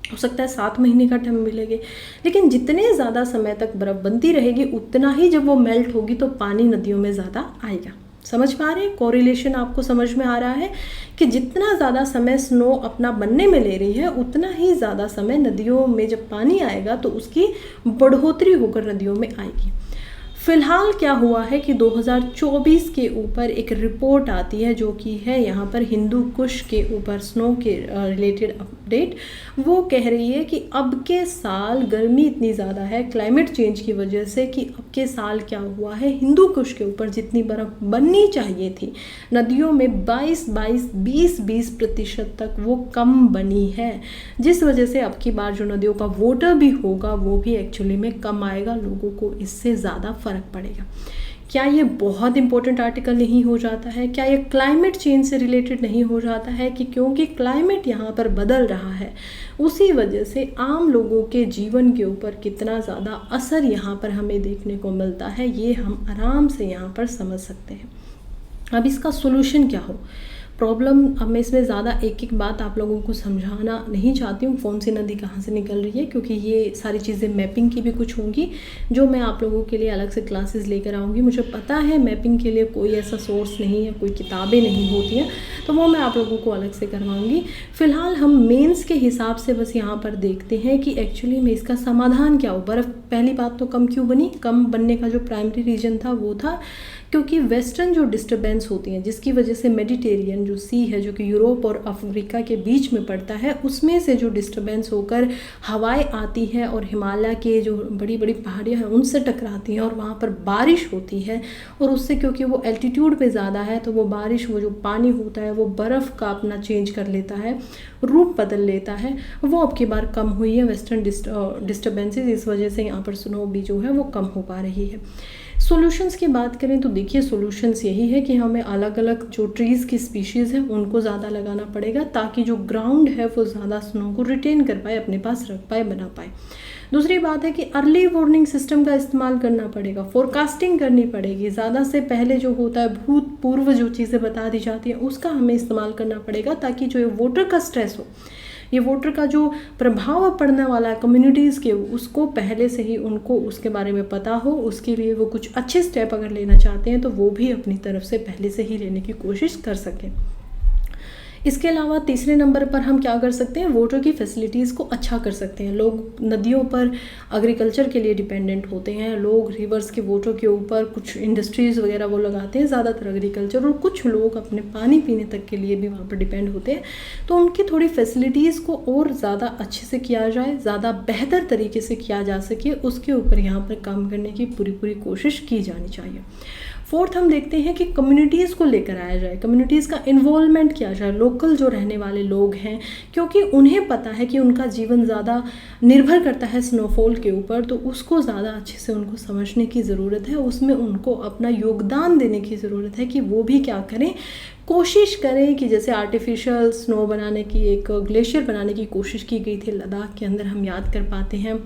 हो सकता है 7 महीने का टाइम मिलेगा, लेकिन जितने ज़्यादा समय तक बर्फ़ बनती रहेगी उतना ही जब वो मेल्ट होगी तो पानी नदियों में ज़्यादा आएगा। समझ पा रहे हैं, कोरिलेशन आपको समझ में आ रहा है कि जितना ज़्यादा समय स्नो अपना बनने में ले रही है उतना ही ज़्यादा समय नदियों में जब पानी आएगा तो उसकी बढ़ोतरी होकर नदियों में आएगी। फ़िलहाल क्या हुआ है कि 2024 के ऊपर एक रिपोर्ट आती है जो कि है यहाँ पर हिंदू कुश के ऊपर स्नो के रिलेटेड अपडेट। वो कह रही है कि अब के साल गर्मी इतनी ज़्यादा है क्लाइमेट चेंज की वजह से कि अब के साल क्या हुआ है, हिंदू कुश के ऊपर जितनी बर्फ़ बननी चाहिए थी नदियों में 20% तक वो कम बनी है, जिस वजह से अब की बार जो नदियों का वाटर भी होगा वो भी एक्चुअली में कम आएगा, लोगों को इससे ज़्यादा फ़र्क पड़ेगा। क्या ये बहुत इंपॉर्टेंट आर्टिकल नहीं हो जाता है? क्या ये क्लाइमेट चेंज से रिलेटेड नहीं हो जाता है कि क्योंकि क्लाइमेट यहाँ पर बदल रहा है उसी वजह से आम लोगों के जीवन के ऊपर कितना ज़्यादा असर यहाँ पर हमें देखने को मिलता है, ये हम आराम से यहाँ पर समझ सकते हैं। अब इसका सोल्यूशन क्या हो, प्रॉब्लम, अब मैं इसमें ज़्यादा एक एक बात आप लोगों को समझाना नहीं चाहती हूँ, कौन सी नदी कहाँ से निकल रही है, क्योंकि ये सारी चीज़ें मैपिंग की भी कुछ होंगी जो मैं आप लोगों के लिए अलग से क्लासेस लेकर आऊँगी। मुझे पता है मैपिंग के लिए कोई ऐसा सोर्स नहीं है, कोई किताबें नहीं होती हैं, तो वो मैं आप लोगों को अलग से करवाऊँगी। फ़िलहाल हम मेंस के हिसाब से बस यहाँ पर देखते हैं कि एक्चुअली में इसका समाधान क्या हो। बर्फ़ पहली बात तो कम क्यों बनी, कम बनने का जो प्राइमरी रीज़न था वो था क्योंकि वेस्टर्न जो डिस्टर्बेंस होती हैं जिसकी वजह से मेडिटेरियन जो सी है जो कि यूरोप और अफ्रीका के बीच में पड़ता है, उसमें से जो डिस्टर्बेंस होकर हवाएं आती हैं और हिमालय के जो बड़ी बड़ी पहाड़ियाँ हैं उनसे टकराती हैं और वहाँ पर बारिश होती है, और उससे क्योंकि वो एल्टीट्यूड पे ज़्यादा है तो वो बारिश, वो जो पानी होता है वो बर्फ़ का अपना चेंज कर लेता है, रूप बदल लेता है, वो अब की बार कम हुई है वेस्टर्न डिस्टर्बेंसेस, इस वजह से यहाँ पर स्नो भी जो है वो कम हो पा रही है। सॉल्यूशंस की बात करें तो देखिए सॉल्यूशंस यही है कि हमें अलग अलग जो ट्रीज़ की स्पीशीज़ हैं उनको ज़्यादा लगाना पड़ेगा, ताकि जो ग्राउंड है वो ज़्यादा स्नो को रिटेन कर पाए, अपने पास रख पाए, बना पाए। दूसरी बात है कि अर्ली वार्निंग सिस्टम का इस्तेमाल करना पड़ेगा, फोरकास्टिंग करनी पड़ेगी। ज़्यादा से पहले जो होता है भूतपूर्व जो चीज़ें बता दी जाती हैं उसका हमें इस्तेमाल करना पड़ेगा, ताकि जो वाटर का स्ट्रेस हो, ये वाटर का जो प्रभाव पड़ने वाला है कम्युनिटीज़ के, उसको पहले से ही उनको उसके बारे में पता हो। उसके लिए वो कुछ अच्छे स्टेप अगर लेना चाहते हैं तो वो भी अपनी तरफ से पहले से ही लेने की कोशिश कर सकें। इसके अलावा तीसरे नंबर पर हम क्या कर सकते हैं, वाटर की फैसिलिटीज़ को अच्छा कर सकते हैं। लोग नदियों पर एग्रीकल्चर के लिए डिपेंडेंट होते हैं, लोग रिवर्स के वाटर के ऊपर कुछ इंडस्ट्रीज़ वगैरह वो लगाते हैं, ज़्यादातर एग्रीकल्चर, और कुछ लोग अपने पानी पीने तक के लिए भी वहाँ पर डिपेंड होते हैं। तो उनकी थोड़ी फैसिलिटीज़ को और ज़्यादा अच्छे से किया जाए, ज़्यादा बेहतर तरीके से किया जा सके, उसके ऊपर यहाँ पर काम करने की पूरी कोशिश की जानी चाहिए। फोर्थ हम देखते हैं कि कम्युनिटीज़ को लेकर आया जाए, कम्युनिटीज़ का इन्वॉल्वमेंट किया जाए। लोकल जो रहने वाले लोग हैं, क्योंकि उन्हें पता है कि उनका जीवन ज़्यादा निर्भर करता है स्नोफॉल के ऊपर, तो उसको ज़्यादा अच्छे से उनको समझने की ज़रूरत है। उसमें उनको अपना योगदान देने की ज़रूरत है कि वो भी क्या करें, कोशिश करें कि जैसे आर्टिफिशियल स्नो बनाने की, एक ग्लेशियर बनाने की कोशिश की गई थी लद्दाख के अंदर, हम याद कर पाते हैं,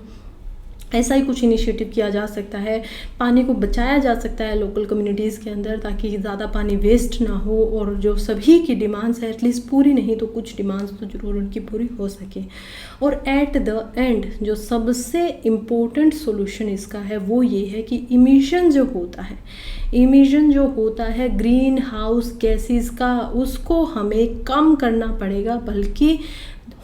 ऐसा ही कुछ इनिशिएटिव किया जा सकता है। पानी को बचाया जा सकता है लोकल कम्युनिटीज़ के अंदर, ताकि ज़्यादा पानी वेस्ट ना हो, और जो सभी की डिमांड्स है एटलीस्ट पूरी नहीं तो कुछ डिमांड्स तो ज़रूर उनकी पूरी हो सके। और एट द एंड जो सबसे इम्पोर्टेंट सोल्यूशन इसका है वो ये है कि इमिशन जो होता है ग्रीन हाउस गैसेस का, उसको हमें कम करना पड़ेगा, बल्कि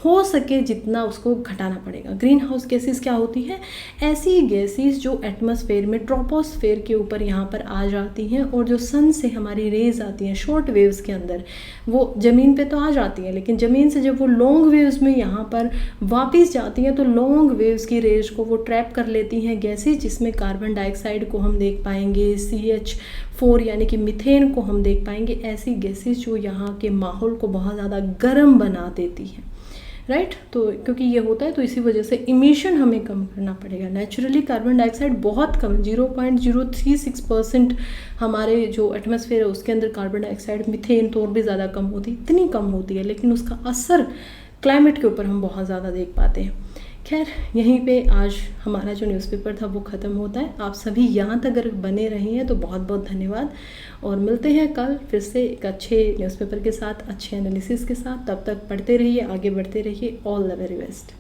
हो सके जितना उसको घटाना पड़ेगा। ग्रीन हाउस गैसेस क्या होती हैं, ऐसी गैसेस जो एटमॉस्फेयर में, ट्रोपोस्फेयर के ऊपर यहाँ पर आ जाती हैं, और जो सन से हमारी रेज आती हैं शॉर्ट वेव्स के अंदर, वो ज़मीन पे तो आ जाती हैं, लेकिन ज़मीन से जब वो लॉन्ग वेव्स में यहाँ पर वापस जाती हैं तो लॉन्ग वेव्स की रेज को वो ट्रैप कर लेती हैं गैसेस, जिसमें कार्बन डाइऑक्साइड को हम देख पाएंगे, CH4 यानी कि मीथेन को हम देख पाएंगे। ऐसी गैसेस जो यहाँ के माहौल को बहुत ज़्यादा गर्म बना देती हैं, राइट। तो क्योंकि ये होता है तो इसी वजह से इमिशन हमें कम करना पड़ेगा। नेचुरली कार्बन डाइऑक्साइड बहुत कम, 0.036% हमारे जो एटमॉस्फेयर है उसके अंदर कार्बन डाइऑक्साइड, मीथेन तो और भी ज़्यादा कम होती है, इतनी कम होती है, लेकिन उसका असर क्लाइमेट के ऊपर हम बहुत ज़्यादा देख पाते हैं। खैर, यहीं पे आज हमारा जो न्यूज़पेपर था वो ख़त्म होता है। आप सभी यहाँ तक अगर बने रहे हैं तो बहुत बहुत धन्यवाद, और मिलते हैं कल फिर से एक अच्छे न्यूज़पेपर के साथ, अच्छे एनालिसिस के साथ। तब तक पढ़ते रहिए, आगे बढ़ते रहिए। All the very best.